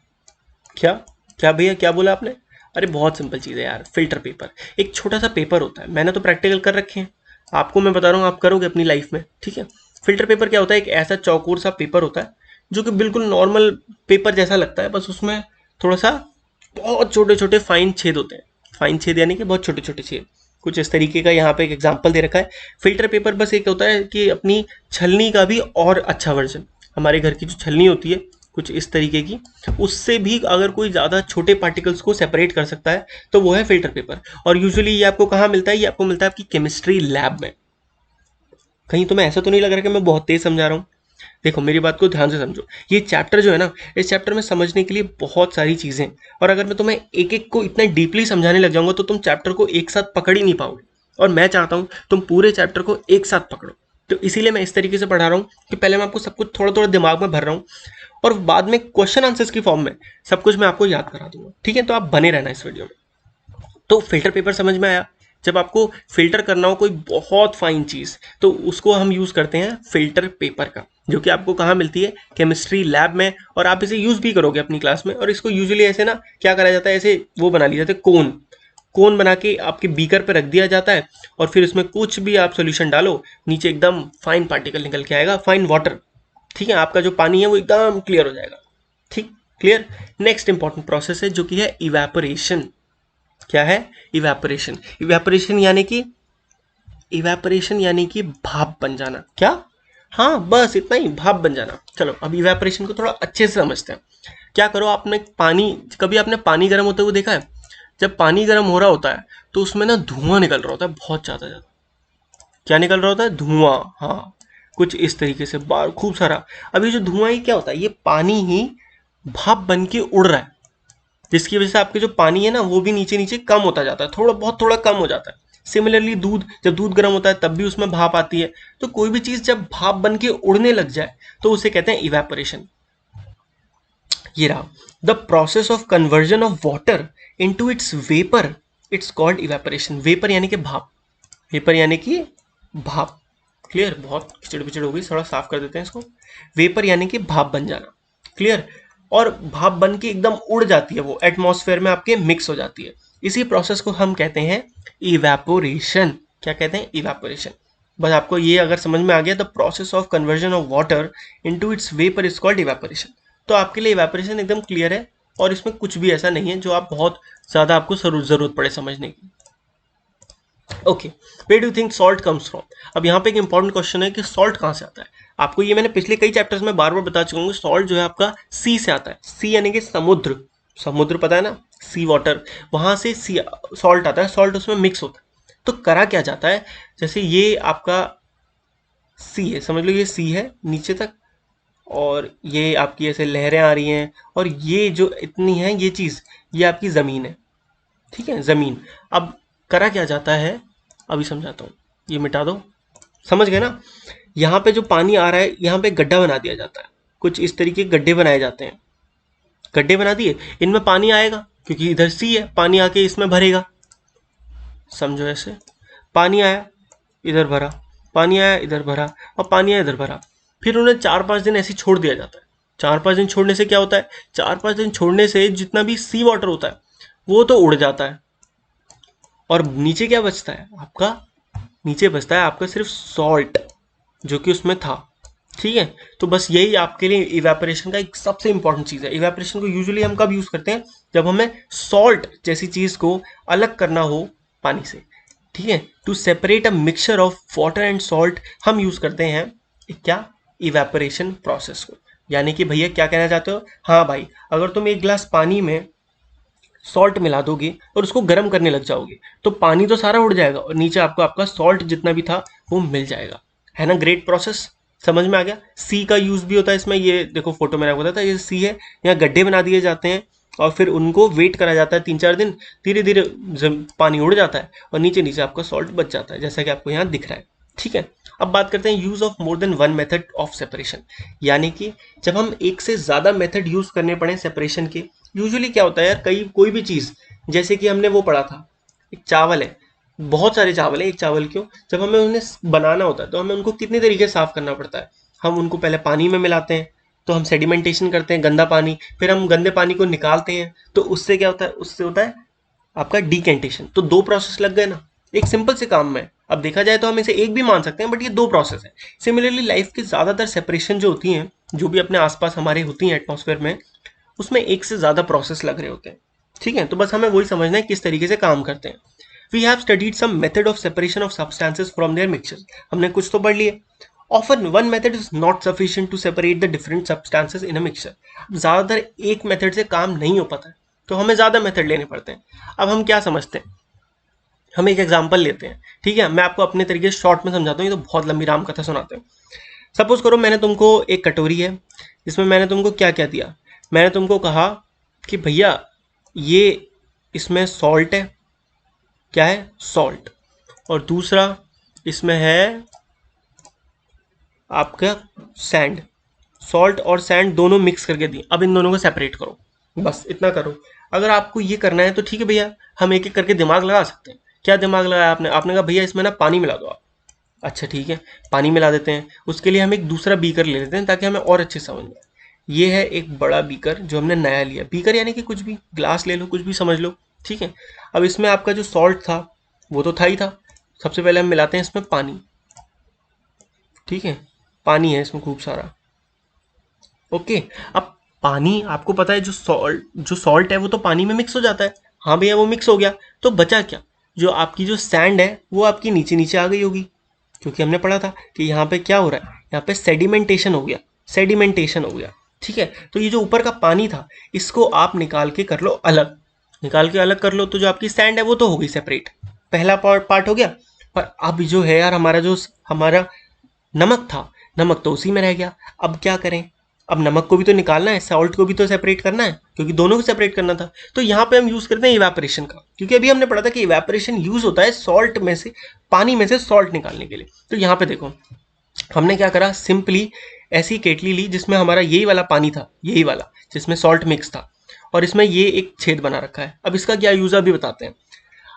क्या क्या भैया, क्या बोला आपने? अरे बहुत सिंपल चीज़ है यार, फिल्टर पेपर एक छोटा सा पेपर होता है, मैंने तो प्रैक्टिकल कर रखे हैं, आपको मैं बता रहा हूँ, आप करोगे अपनी लाइफ में, ठीक है। फिल्टर पेपर क्या होता है, एक ऐसा चौकोर सा पेपर होता है जो कि बिल्कुल नॉर्मल पेपर जैसा लगता है, बस उसमें थोड़ा सा बहुत छोटे छोटे फाइन छेद होते हैं, फाइन छेद यानी कि बहुत छोटे छोटे छेद, कुछ इस तरीके का। यहाँ पे एक एग्जाम्पल दे रखा है। फिल्टर पेपर बस एक होता है कि अपनी छलनी का भी और अच्छा वर्जन, हमारे घर की जो छलनी होती है कुछ इस तरीके की, उससे भी अगर कोई ज़्यादा छोटे पार्टिकल्स को सेपरेट कर सकता है तो वो है फिल्टर पेपर। और यूजुअली ये आपको कहाँ मिलता है, ये आपको मिलता है आपकी केमिस्ट्री लैब में, कहीं तुम्हें ऐसा तो नहीं लग रहा कि मैं बहुत तेज समझा रहा हूँ? देखो मेरी बात को ध्यान से समझो, ये चैप्टर जो है ना, इस चैप्टर में समझने के लिए बहुत सारी चीज़ें, और अगर मैं तुम्हें एक एक को इतना डीपली समझाने लग जाऊंगा तो तुम चैप्टर को एक साथ पकड़ ही नहीं पाओगे, और मैं चाहता हूँ तुम पूरे चैप्टर को एक साथ पकड़ो। तो इसीलिए मैं इस तरीके से पढ़ा रहा हूँ कि पहले मैं आपको सब कुछ थोड़ा थोड़ा दिमाग में भर रहा हूँ, और बाद में क्वेश्चन आंसर्स की फॉर्म में सब कुछ मैं आपको याद करा दूंगा। ठीक है, तो आप बने रहना इस वीडियो में। तो फिल्टर पेपर समझ में आया? जब आपको फिल्टर करना हो कोई बहुत फाइन चीज़, तो उसको हम यूज़ करते हैं फिल्टर पेपर का, जो कि आपको कहाँ मिलती है? केमिस्ट्री लैब में, और आप इसे यूज़ भी करोगे अपनी क्लास में। और इसको यूजुअली ऐसे ना क्या करा जाता है, ऐसे वो बना लिए जाते हैं कोन, कोन बना के आपके बीकर पे रख दिया जाता है, और फिर उसमें कुछ भी आप सोल्यूशन डालो, नीचे एकदम फाइन पार्टिकल निकल के आएगा, फाइन वाटर। ठीक है, आपका जो पानी है वो एकदम क्लियर हो जाएगा। ठीक, क्लियर। नेक्स्ट इंपॉर्टेंट प्रोसेस है जो कि है इवेपोरेशन। क्या है? इवेपोरेशन। इवेपोरेशन यानी कि भाप बन जाना। क्या? हाँ, बस इतना ही, भाप बन जाना। चलो अब इवेपोरेशन को थोड़ा अच्छे से समझते हैं। क्या करो, आपने पानी, कभी आपने पानी गर्म होते हुए देखा है? जब पानी गर्म हो रहा होता है तो उसमें ना धुआं निकल रहा होता है, बहुत ज़्यादा ज़्यादा। क्या निकल रहा होता है? धुआं। हाँ, कुछ इस तरीके से बाहर खूब सारा। अब ये जो धुआं ही क्या होता है? ये पानी ही भाप बन के उड़ रहा है, जिसकी वजह से आपके जो पानी है ना वो भी नीचे नीचे कम होता जाता है, थोड़ा बहुत थोड़ा कम हो जाता है। सिमिलरली दूध, जब दूध गर्म होता है तब भी उसमें भाप आती है। तो कोई भी चीज जब भाप बन के उड़ने लग जाए तो उसे कहते हैं इवेपोरेशन। ये रहा, the process of conversion of water into its vapour, it's called evaporation. Vapour यानी कि भाप, वेपर यानी कि भाप। क्लियर? बहुत खिचड़ पिचड़ हो गई, थोड़ा साफ कर देते हैं इसको। वेपर यानी कि भाप बन जाना। क्लियर? और भाप बन के एकदम उड़ जाती है, वो एटमॉस्फेयर में आपके मिक्स हो जाती है। इसी प्रोसेस को हम कहते हैं इवेपोरेशन। क्या कहते हैं? इवेपोरेशन। बस आपको ये अगर समझ में आ गया, the process of conversion of water into its vapour is called evaporation, तो आपके लिए इवेपोरेशन एकदम क्लियर है, और इसमें कुछ भी ऐसा नहीं है जो आप बहुत ज़्यादा आपको जरूरत पड़े समझने की। Okay, where do think salt comes from? अब यहाँ पे एक इंपॉर्टेंट क्वेश्चन है कि सॉल्ट कहाँ से आता है। आपको ये मैंने पिछले कई चैप्टर्स में बार बार बता चुका हूँ, सॉल्ट जो है आपका सी से आता है। सी यानी कि समुद्र, समुद्र पता है ना, सी वाटर, वहाँ से सी सॉल्ट आता है, सॉल्ट उसमें मिक्स होता है। तो करा क्या जाता है, जैसे ये आपका सी है, समझ लो ये सी है नीचे तक, और ये आपकी ऐसे लहरें आ रही हैं, और ये जो इतनी है ये चीज़, ये आपकी ज़मीन है। ठीक है, ज़मीन। अब करा क्या जाता है, अभी समझाता हूँ, ये मिटा दो। समझ गए ना? यहाँ पे जो पानी आ रहा है, यहाँ पे गड्ढा बना दिया जाता है, कुछ इस तरीके के गड्ढे बनाए जाते हैं। गड्ढे बना दिए, इनमें पानी आएगा क्योंकि इधर सी है, पानी आके इसमें भरेगा। समझो ऐसे, पानी आया इधर भरा, पानी आया इधर भरा, और पानी आया इधर भरा। फिर उन्हें 4-5 दिन ऐसे छोड़ दिया जाता है। 4-5 दिन छोड़ने से क्या होता है? 4-5 दिन छोड़ने से जितना भी सी वाटर होता है वो तो उड़ जाता है, और नीचे क्या बचता है आपका? नीचे बचता है आपका सिर्फ सॉल्ट, जो कि उसमें था। ठीक है, तो बस यही आपके लिए इवेपोरेशन का एक सबसे इंपॉर्टेंट चीज़ है। इवेपोरेशन को यूजुअली हम कब यूज़ करते हैं? जब हमें सॉल्ट जैसी चीज़ को अलग करना हो पानी से। ठीक है, to separate a mixture of water and salt हम यूज़ करते हैं क्या? इवेपोरेशन प्रोसेस को। यानी कि भैया क्या कहना चाहते हो? हाँ भाई, अगर तुम एक गिलास पानी में सॉल्ट मिला दोगे और उसको गर्म करने लग जाओगे तो पानी तो सारा उड़ जाएगा, और नीचे आपको आपका सॉल्ट जितना भी था वो मिल जाएगा। है ना? ग्रेट प्रोसेस, समझ में आ गया? सी का यूज भी होता है इसमें, ये देखो फोटो मैंने आपको बताया था, ये सी है। यहाँ गड्ढे बना दिए जाते हैं और फिर उनको वेट करा जाता है 3-4 दिन, धीरे धीरे पानी उड़ जाता है और नीचे नीचे आपका सॉल्ट बच जाता है, जैसा कि आपको यहाँ दिख रहा है। ठीक है, अब बात करते हैं use of more than one method of separation. यानी कि जब हम एक से ज़्यादा मेथड यूज करने पड़े सेपरेशन के। यूजुअली क्या होता है यार, कई कोई भी चीज़, जैसे कि हमने वो पढ़ा था, एक चावल है, बहुत सारे चावल है, एक चावल क्यों, जब हमें उन्हें बनाना होता है तो हमें उनको कितने तरीके से साफ करना पड़ता है। हम उनको पहले पानी में मिलाते हैं, तो हम सेडिमेंटेशन करते हैं, गंदा पानी, फिर हम गंदे पानी को निकालते हैं, तो उससे क्या होता है? उससे होता है आपका डिकेंटेशन। तो 2 प्रोसेस लग गए ना एक सिंपल से काम में। अब देखा जाए तो हम इसे एक भी मान सकते हैं, बट ये 2 प्रोसेस है। सिमिलरली लाइफ की ज़्यादातर सेपरेशन जो होती हैं, जो भी अपने आसपास हमारे होती हैं एटमॉस्फेयर में, उसमें एक से ज़्यादा प्रोसेस लग रहे होते हैं। ठीक है, तो बस हमें वही समझना है किस तरीके से काम करते हैं। We have studied some method of separation of substances from their mixture. हमने कुछ तो पढ़ लिए। Often one method is not sufficient to separate the different substances in a mixture. ज़्यादातर एक मेथड से काम नहीं हो पाता है, तो हमें ज़्यादा मेथड लेने पड़ते हैं। अब हम क्या समझते हैं? हम एक एग्जांपल लेते हैं, ठीक है, मैं आपको अपने तरीके से शॉर्ट में समझाता हूँ, ये तो बहुत लंबी राम कथा सुनाते हैं। सपोज करो मैंने तुमको एक कटोरी है, इसमें मैंने तुमको क्या क्या दिया, मैंने तुमको कहा कि भैया ये इसमें सॉल्ट है, क्या है, सॉल्ट, और दूसरा इसमें है आपका सैंड, सॉल्ट और सैंड दोनों मिक्स करके दिए, अब इन दोनों को सेपरेट करो, बस इतना करो। अगर आपको ये करना है तो ठीक है भैया, हम एक एक करके दिमाग लगा सकते हैं। क्या दिमाग लगाया आपने, आपने कहा भैया इसमें ना पानी मिला दो आप, अच्छा ठीक है, पानी मिला देते हैं। उसके लिए हम एक दूसरा बीकर ले लेते हैं ताकि हमें और अच्छे समझ में आए। ये है एक बड़ा बीकर जो हमने नया लिया, बीकर यानी कि कुछ भी, ग्लास ले लो, कुछ भी समझ लो, ठीक है। अब इसमें आपका जो सॉल्ट था वो तो था ही था, सबसे पहले हम मिलाते हैं इसमें पानी, ठीक है, पानी है इसमें खूब सारा, ओके। अब पानी आपको पता है जो सॉल्ट है वो तो पानी में मिक्स हो जाता है, हाँ भैया वो मिक्स हो गया, तो बचा क्या, जो आपकी जो सैंड है वो आपकी नीचे नीचे आ गई होगी, क्योंकि हमने पढ़ा था कि यहाँ पे क्या हो रहा है, यहाँ पे सेडिमेंटेशन हो गया, सेडिमेंटेशन हो गया, ठीक है। तो ये जो ऊपर का पानी था इसको आप निकाल के कर लो अलग, निकाल के अलग कर लो, तो जो आपकी सैंड है वो तो हो गई सेपरेट, पहला पार्ट हो गया। पर अब जो है यार हमारा नमक था, नमक तो उसी में रह गया, अब क्या करें, अब नमक को भी तो निकालना है, सॉल्ट को भी तो सेपरेट करना है, क्योंकि दोनों को सेपरेट करना था। तो यहाँ पे हम यूज करते हैं इवेपोरेशन का, क्योंकि अभी हमने पढ़ा था कि इवेपोरेशन यूज होता है सॉल्ट में से, पानी में से सॉल्ट निकालने के लिए। तो यहाँ पे देखो हमने क्या करा, सिंपली ऐसी केटली ली जिसमें हमारा यही वाला पानी था, यही वाला जिसमें सॉल्ट मिक्स था, और इसमें ये एक छेद बना रखा है। अब इसका क्या यूज है अभी बताते हैं।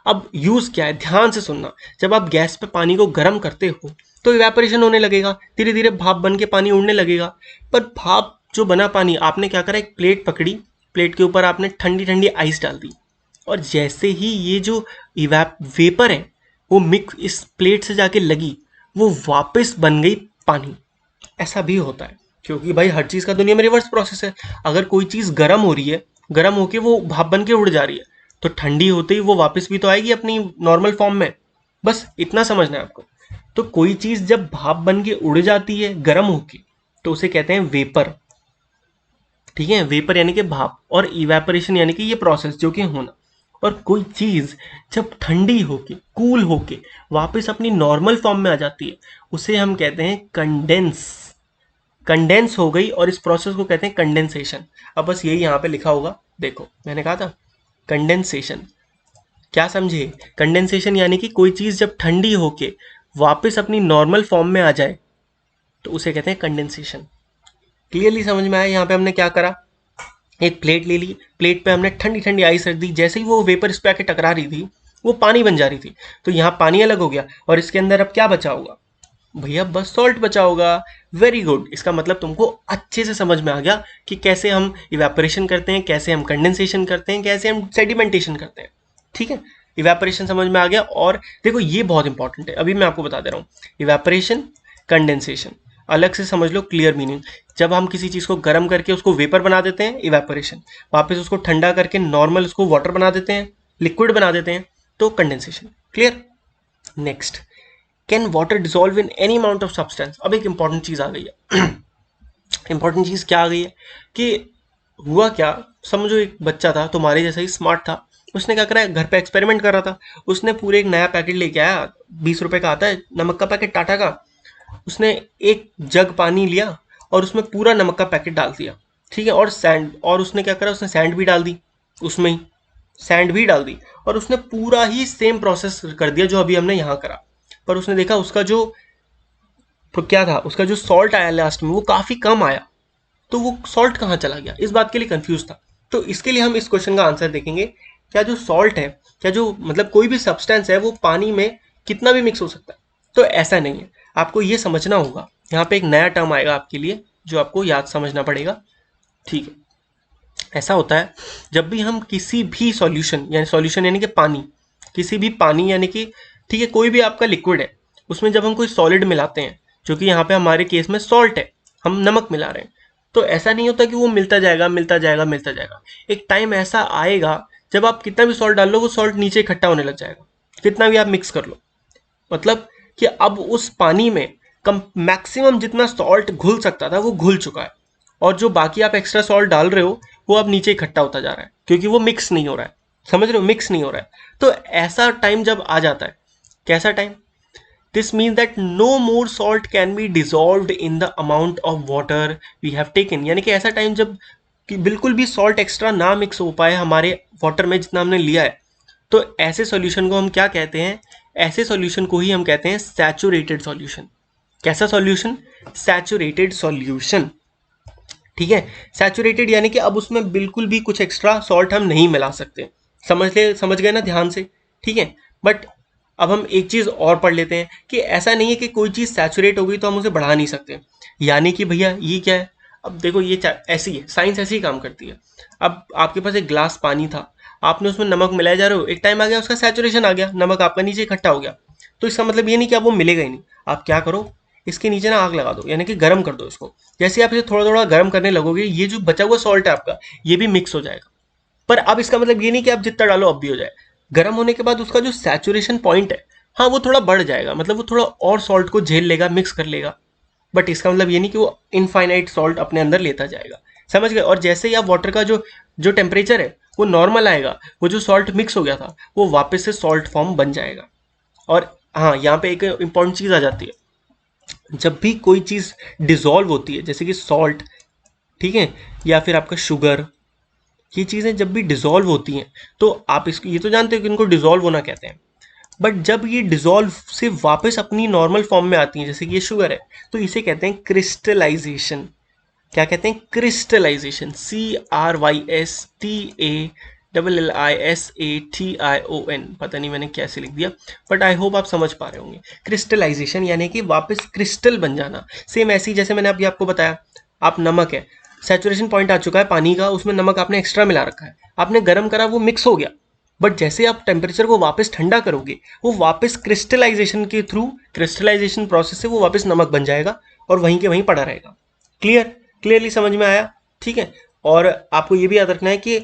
अब यूज क्या है, ध्यान से सुनना, जब आप गैस पे पानी को गर्म करते हो तो इवेपोरेशन होने लगेगा, धीरे धीरे भाप बन के पानी उड़ने लगेगा। पर भाप जो बना पानी, आपने क्या करा, एक प्लेट पकड़ी, प्लेट के ऊपर आपने ठंडी ठंडी आइस डाल दी, और जैसे ही ये जो वेपर है वो मिक्स इस प्लेट से जाके लगी, वो वापस बन गई पानी। ऐसा भी होता है, क्योंकि भाई हर चीज़ का दुनिया में रिवर्स प्रोसेस है। अगर कोई चीज़ गर्म हो रही है, गर्म होके वो भाप बन के उड़ जा रही है, तो ठंडी होते ही वो वापस भी तो आएगी अपनी नॉर्मल फॉर्म में, बस इतना समझना है आपको। तो कोई चीज़ जब भाप बन के उड़ जाती है गर्म होके, तो उसे कहते हैं वेपर, ठीक है, वेपर यानी कि भाप, और इवेपोरेशन यानी कि ये प्रोसेस जो कि होना। और कोई चीज़ जब ठंडी होके, कूल होके वापस अपनी नॉर्मल फॉर्म में आ जाती है, उसे हम कहते हैं कंडेंस, कंडेंस हो गई, और इस प्रोसेस को कहते हैं कंडेंसेशन। अब बस यही यहाँ पे लिखा होगा, देखो मैंने कहा था कंडेंसेशन, क्या समझे, कंडेंसेशन यानी कि कोई चीज़ जब ठंडी होके वापस अपनी नॉर्मल फॉर्म में आ जाए तो उसे कहते हैं कंडेंसेशन। क्लियरली समझ में आया, यहाँ पे हमने क्या करा, एक प्लेट ले ली, प्लेट पे हमने ठंडी ठंडी आइस रख दी, जैसे ही वो वेपर इस पे आके टकरा रही थी वो पानी बन जा रही थी, तो यहाँ पानी अलग हो गया, और इसके अंदर अब क्या बचा होगा भैया, बस सॉल्ट बचा होगा। वेरी गुड, इसका मतलब तुमको अच्छे से समझ में आ गया कि कैसे हम इवेपोरेशन करते हैं, कैसे हम कंडेंसेशन करते हैं, कैसे हम सेडिमेंटेशन करते हैं, ठीक है। इवेपोरेशन समझ में आ गया, और देखो ये बहुत इंपॉर्टेंट है, अभी मैं आपको बता दे रहा हूँ, इवेपोरेशन, कंडेंसेशन अलग से समझ लो, क्लियर मीनिंग। जब हम किसी चीज़ को गर्म करके उसको वेपर बना देते हैं, इवेपोरेशन, वापस उसको ठंडा करके नॉर्मल उसको वाटर बना देते हैं, लिक्विड बना देते हैं, तो condensation. Clear. Next, can water dissolve in any amount of substance. अब एक इंपॉर्टेंट चीज़ आ गई है इंपॉर्टेंट चीज़ क्या आ गई है कि हुआ क्या, समझो एक बच्चा था तुम्हारे जैसा ही स्मार्ट था, उसने क्या करा, घर पे एक्सपेरिमेंट कर रहा था, उसने पूरे एक नया पैकेट लेके आया, 20 रुपए का आता है नमक का पैकेट टाटा का, उसने एक जग पानी लिया और उसमें पूरा नमक का पैकेट डाल दिया, ठीक है, और सैंड, और उसने क्या करा, उसने सैंड भी डाल दी उसमें ही, सैंड भी डाल दी, और उसने पूरा ही सेम प्रोसेस कर दिया जो अभी हमने यहाँ करा। पर उसने देखा उसका जो क्या था, उसका जो सॉल्ट आया लास्ट में वो काफ़ी कम आया, तो वो सॉल्ट कहाँ चला गया, इस बात के लिए कंफ्यूज था। तो इसके लिए हम इस क्वेश्चन का आंसर देखेंगे, क्या जो सॉल्ट है, क्या जो मतलब कोई भी सब्सटेंस है वो पानी में कितना भी मिक्स हो सकता है, तो ऐसा नहीं है। आपको ये समझना होगा, यहाँ पे एक नया टर्म आएगा आपके लिए जो आपको याद समझना पड़ेगा, ठीक है। ऐसा होता है जब भी हम किसी भी सॉल्यूशन, यानी सॉल्यूशन यानी कि पानी, किसी भी पानी यानी कि ठीक है कोई भी आपका लिक्विड है, उसमें जब हम कोई सॉलिड मिलाते हैं, जो कि यहाँ पे हमारे केस में सॉल्ट है, हम नमक मिला रहे हैं, तो ऐसा नहीं होता कि वो मिलता जाएगा मिलता जाएगा मिलता जाएगा। एक टाइम ऐसा आएगा जब आप कितना भी सॉल्ट डाल लो वो सॉल्ट नीचे इकट्ठा होने लग जाएगा, कितना भी आप मिक्स कर लो, मतलब कि अब उस पानी में कम मैक्सिमम जितना सॉल्ट घुल सकता था वो घुल चुका है, और जो बाकी आप एक्स्ट्रा सॉल्ट डाल रहे हो वो अब नीचे इकट्ठा होता जा रहा है, क्योंकि वो मिक्स नहीं हो रहा है, समझ रहे हो, मिक्स नहीं हो रहा है। तो ऐसा टाइम जब आ जाता है, कैसा time, this means that no more salt can be dissolved in the amount of water we have taken, यानी कि ऐसा टाइम जब कि बिल्कुल भी सॉल्ट एक्स्ट्रा ना मिक्स हो पाए हमारे वाटर में जितना हमने लिया है, तो ऐसे सॉल्यूशन को हम क्या कहते हैं, ऐसे सॉल्यूशन को ही हम कहते हैं सैचुरेटेड सॉल्यूशन। कैसा सॉल्यूशन, सैचुरेटेड सॉल्यूशन, ठीक है। सैचुरेटेड यानी कि अब उसमें बिल्कुल भी कुछ एक्स्ट्रा सॉल्ट हम नहीं मिला सकते, समझ गए ना ध्यान से, ठीक है। बट अब हम एक चीज़ और पढ़ लेते हैं कि ऐसा नहीं है कि कोई चीज़ सैचुरेट हो गई तो हम उसे बढ़ा नहीं सकते, यानी कि भैया ये क्या है, अब देखो ये ऐसी है, साइंस ऐसी ही काम करती है। अब आपके पास एक ग्लास पानी था, आपने उसमें नमक मिलाए जा रहे हो, एक टाइम आ गया उसका सैचुरेशन आ गया, नमक आपका नीचे इकट्ठा हो गया, तो इसका मतलब ये नहीं कि अब वो मिलेगा ही नहीं। आप क्या करो, इसके नीचे ना आग लगा दो, यानी कि गर्म कर दो इसको। जैसे आप इसे थोड़ा थोड़ा गर्म करने लगोगे, ये जो बचा हुआ सॉल्ट है आपका, ये भी मिक्स हो जाएगा। पर अब इसका मतलब ये नहीं कि आप जितना डालो अब भी हो जाए, गर्म होने के बाद उसका जो सैचुरेशन पॉइंट है, हाँ वो थोड़ा बढ़ जाएगा, मतलब वो थोड़ा और सॉल्ट को झेल लेगा, मिक्स कर लेगा। बट इसका मतलब ये नहीं कि वो इनफाइनाइट सॉल्ट अपने अंदर लेता जाएगा, समझ गए। और जैसे ही आप वाटर का जो जो टेम्परेचर है वो नॉर्मल आएगा, वो जो सॉल्ट मिक्स हो गया था वो वापस से सॉल्ट फॉर्म बन जाएगा। और हाँ, यहाँ पे एक इंपॉर्टेंट चीज़ आ जाती है, जब भी कोई चीज़ डिज़ोल्व होती है, जैसे कि सॉल्ट, ठीक है, या फिर आपका शुगर, ये चीज़ें जब भी डिज़ोल्व होती हैं, तो आप इसको ये तो जानते हो कि इनको डिज़ोल्व होना कहते हैं। बट जब ये डिज़ोल्व से वापस अपनी नॉर्मल फॉर्म में आती हैं, जैसे कि ये शुगर है, तो इसे कहते हैं क्रिस्टलाइजेशन। क्या कहते हैं, क्रिस्टलाइजेशन, CRYSTALLISATION, पता नहीं मैंने कैसे लिख दिया, बट आई होप आप समझ पा रहे होंगे। क्रिस्टलाइजेशन यानी कि वापस क्रिस्टल बन जाना। सेम ऐसी जैसे मैंने अभी आपको बताया, आप नमक है, सैचुरेशन पॉइंट आ चुका है पानी का, उसमें नमक आपने एक्स्ट्रा मिला रखा है, आपने गर्म करा, वो मिक्स हो गया, बट जैसे आप टेम्परेचर को वापस ठंडा करोगे, वो वापस क्रिस्टलाइजेशन के थ्रू, क्रिस्टलाइजेशन प्रोसेस से वो वापस नमक बन जाएगा और वहीं के वहीं पड़ा रहेगा। क्लियरली समझ में आया, ठीक है। और आपको ये भी याद रखना है कि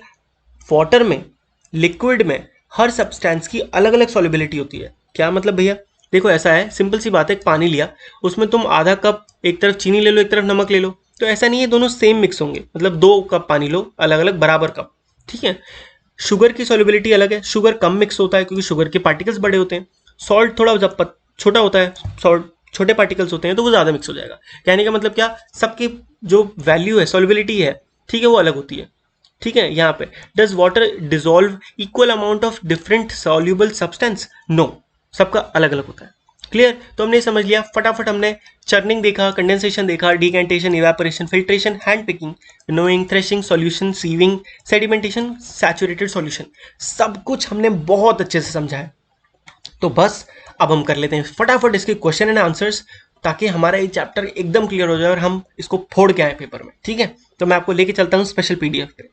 वाटर में, लिक्विड में हर सब्सटेंस की अलग अलग सॉल्युबिलिटी होती है। क्या मतलब भैया, देखो ऐसा है, सिंपल सी बात है, एक पानी लिया, उसमें तुम आधा कप एक तरफ चीनी ले लो, एक तरफ नमक ले लो, तो ऐसा नहीं है दोनों सेम मिक्स होंगे, मतलब 2 कप पानी लो, अलग अलग बराबर कप, ठीक है। शुगर की सॉल्युबिलिटी अलग है, शुगर कम मिक्स होता है क्योंकि शुगर के पार्टिकल्स बड़े होते हैं। सॉल्ट थोड़ा जब छोटा होता है, सॉल्ट छोटे पार्टिकल्स होते हैं, तो वो ज़्यादा मिक्स हो जाएगा। कहने का मतलब क्या, सबकी जो वैल्यू है, सॉल्युबिलिटी है, ठीक है, वो अलग होती है, ठीक है। यहाँ पे does water dissolve equal amount of different soluble substance, no, सबका अलग अलग होता है। क्लियर, तो हमने समझ लिया, फटाफट हमने चर्निंग देखा, कंडेंसेशन देखा, decantation, evaporation, filtration, hand picking, winnowing, threshing, solution, sieving, sedimentation, saturated solution, सब कुछ हमने बहुत अच्छे से समझा है। तो बस अब हम कर लेते हैं फटाफट इसके क्वेश्चन एंड आंसर्स, ताकि हमारा ये चैप्टर एकदम क्लियर हो जाए और हम इसको फोड़ के आए पेपर में, ठीक है। तो मैं आपको लेके चलता हूँ स्पेशल पीडीएफ पे।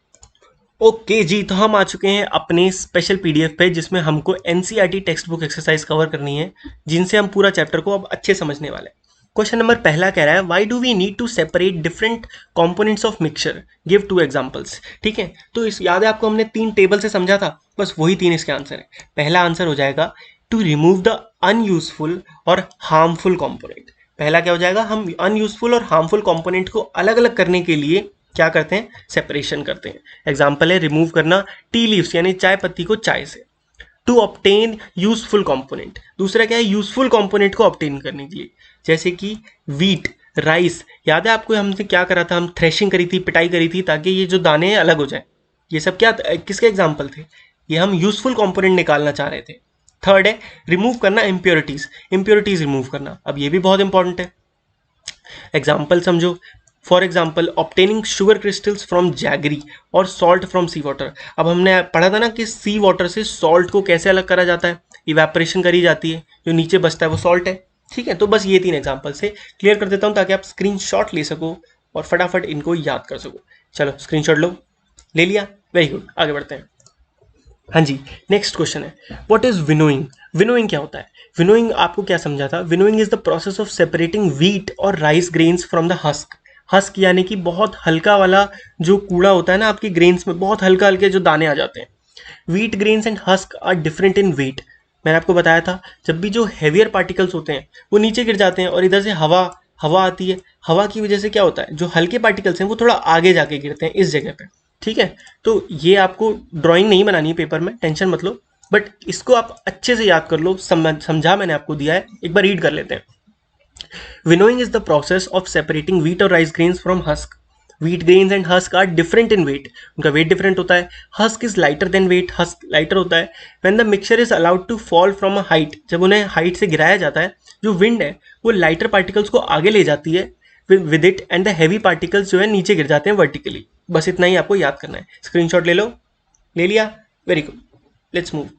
ओके जी, तो हम आ चुके हैं अपने स्पेशल पीडीएफ पे, जिसमें हमको NCERT text book exercise cover करनी है, जिनसे हम पूरा चैप्टर को अब अच्छे समझने वाले हैं। क्वेश्चन नंबर पहला कह रहा है, why do we need to separate different components of mixture, give 2 examples, ठीक है। तो इस याद है आपको, हमने 3 टेबल से समझा था, बस वही 3 इसके आंसर है। पहला आंसर हो जाएगा टू रिमूव द अनयूजफुल और हार्मफुल कंपोनेंट। पहला क्या हो जाएगा, हम अनयूजफुल और हार्मफुल कंपोनेंट को अलग अलग करने के लिए क्या करते हैं, सेपरेशन करते हैं। एग्जाम्पल है रिमूव करना टी लीव्स यानी चाय पत्ती को चाय से। टू ऑब्टेन यूजफुल कंपोनेंट, दूसरा क्या है, यूजफुल कंपोनेंट को ऑब्टेन करने के लिए, जैसे कि वीट, राइस, याद है आपको हमने क्या करा था, हम थ्रेशिंग करी थी, पिटाई करी थी, ताकि ये जो दाने हैं अलग हो जाए। ये सब क्या किसके एग्जाम्पल थे, ये हम यूजफुल कंपोनेंट निकालना चाह रहे थे। थर्ड है रिमूव करना इम्प्योरिटीज, इम्प्योरिटीज रिमूव करना, अब ये भी बहुत इंपॉर्टेंट है। एग्जाम्पल समझो, for example obtaining sugar crystals from jaggery और सॉल्ट फ्रॉम सी वाटर। अब हमने पढ़ा था ना कि सी वाटर से सॉल्ट को कैसे अलग करा जाता है, इवेपोरेशन करी जाती है, जो नीचे बचता है वो सॉल्ट है, ठीक है। तो बस ये 3 एग्जाम्पल से क्लियर कर देता हूँ, ताकि आप स्क्रीनशॉट ले सको और फटाफट इनको याद कर सको। चलो स्क्रीनशॉट लो, ले लिया, वेरी गुड, आगे बढ़ते हैं। हाँ जी, नेक्स्ट क्वेश्चन है, व्हाट इज विनोइंग। विनोइंग क्या होता है, विनोइंग आपको क्या समझा था, winnowing is the process of separating wheat और rice grains from the husk. Husk यानी कि बहुत हल्का वाला जो कूड़ा होता है ना आपकी ग्रेन्स में, बहुत हल्का हल्के जो दाने आ जाते हैं। Wheat grains and husk are different in weight. मैंने आपको बताया था, जब भी जो हेवियर पार्टिकल्स होते हैं वो नीचे गिर जाते हैं और इधर से हवा हवा आती है, हवा की वजह से क्या होता है, जो हल्के पार्टिकल्स हैं वो थोड़ा आगे जाके गिरते हैं इस जगह पे, ठीक है, तो ये आपको ड्राइंग नहीं बनानी है पेपर में, टेंशन मत लो, बट इसको आप अच्छे से याद कर लो, समझा मैंने आपको दिया है, एक बार रीड कर लेते हैं। Winnowing is the process of separating wheat और rice grains from husk. Wheat grains and husk are different in weight, उनका वेट डिफरेंट होता है। Husk is lighter than weight, husk lighter होता है। When the mixture is allowed to fall from a height, जब उन्हें height से गिराया जाता है, जो विंड है वो लाइटर पार्टिकल्स को आगे ले जाती है with it, and the heavy particles जो है नीचे गिर जाते हैं वर्टिकली। बस इतना ही आपको याद करना है। स्क्रीनशॉट ले लो, ले लिया, very good, let's move.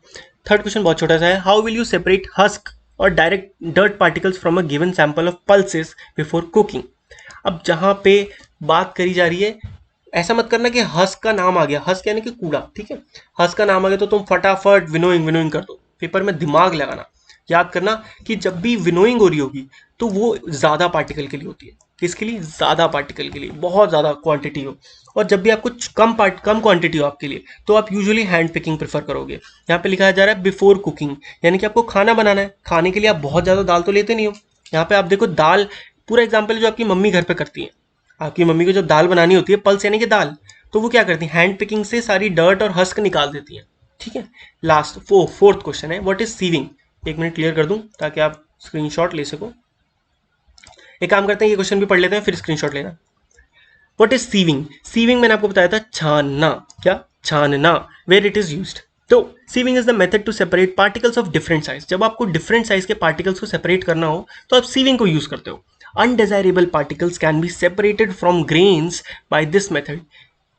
Third question बहुत छोटा सा है। How will you separate husk और direct dirt particles from a given sample of pulses before cooking. अब जहां पे बात करी जा रही है, ऐसा मत करना कि हस्क का नाम आ गया, हस्क यानी कि कूड़ा, ठीक है, हस्क का नाम आ गया तो तुम फटाफट विनोइंग विनोइंग कर दो। पेपर में दिमाग लगाना, याद करना कि जब भी विनोइंग हो रही होगी तो वो ज़्यादा पार्टिकल के लिए होती है। किसके लिए? ज़्यादा पार्टिकल के लिए, बहुत ज़्यादा क्वांटिटी हो। और जब भी आपको कम क्वांटिटी हो आपके लिए, तो आप यूजुअली हैंड पिकिंग प्रेफर करोगे। यहाँ पे लिखा जा रहा है बिफोर कुकिंग, यानी कि आपको खाना बनाना है, खाने के लिए आप बहुत ज़्यादा दाल तो लेते नहीं हो। यहाँ पे आप देखो दाल, पूरा एग्जाम्पल जो आपकी मम्मी घर पे करती है, आपकी मम्मी को जब दाल बनानी होती है, पल्स यानी कि दाल, तो वो क्या करती है, हैंड पिकिंग से सारी डर्ट और हस्क निकाल देती है। ठीक है, लास्ट फोर्थ क्वेश्चन है, व्हाट इज सीविंग। एक मिनट क्लियर कर दूं ताकि आप स्क्रीनशॉट ले सको। एक काम करते हैं, ये क्वेश्चन भी पढ़ लेते हैं फिर स्क्रीनशॉट लेना। What is sieving? सीविंग मैंने आपको बताया था छानना, क्या छानना, वेयर इट इज यूज्ड। तो sieving is the method to separate particles of different size. जब आपको डिफरेंट साइज के पार्टिकल्स को सेपरेट करना हो तो आप सीविंग को यूज करते हो। Undesirable particles can be separated from grains by this method.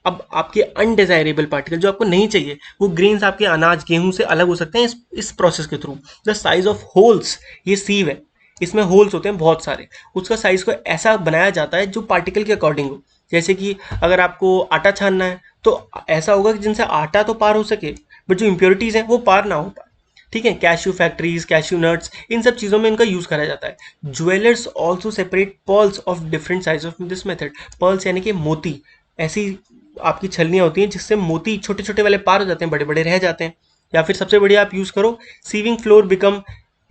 अब आपके अनडिजायरेबल पार्टिकल जो आपको नहीं चाहिए, वो ग्रेन्स आपके अनाज गेहूं से अलग हो सकते हैं इस प्रोसेस के through. The size of holes, ये सीव है, इसमें होल्स होते हैं बहुत सारे, उसका साइज को ऐसा बनाया जाता है जो पार्टिकल के अकॉर्डिंग हो। जैसे कि अगर आपको आटा छानना है तो ऐसा होगा कि जिनसे आटा तो पार हो सके, बट जो इम्प्योरिटीज हैं वो पार ना हो पाए। ठीक है, कैश्यू फैक्ट्रीज, कैश्यू नट्स, इन सब चीज़ों में इनका यूज़ करा जाता है। Jewellers also separate pearls of different size of this method. Pearls यानी कि मोती, ऐसी आपकी छलनियाँ होती हैं जिससे मोती छोटे छोटे वाले पार हो जाते हैं, बड़े बड़े रह जाते हैं। या फिर सबसे बढ़िया आप यूज़ करो, sieving flour become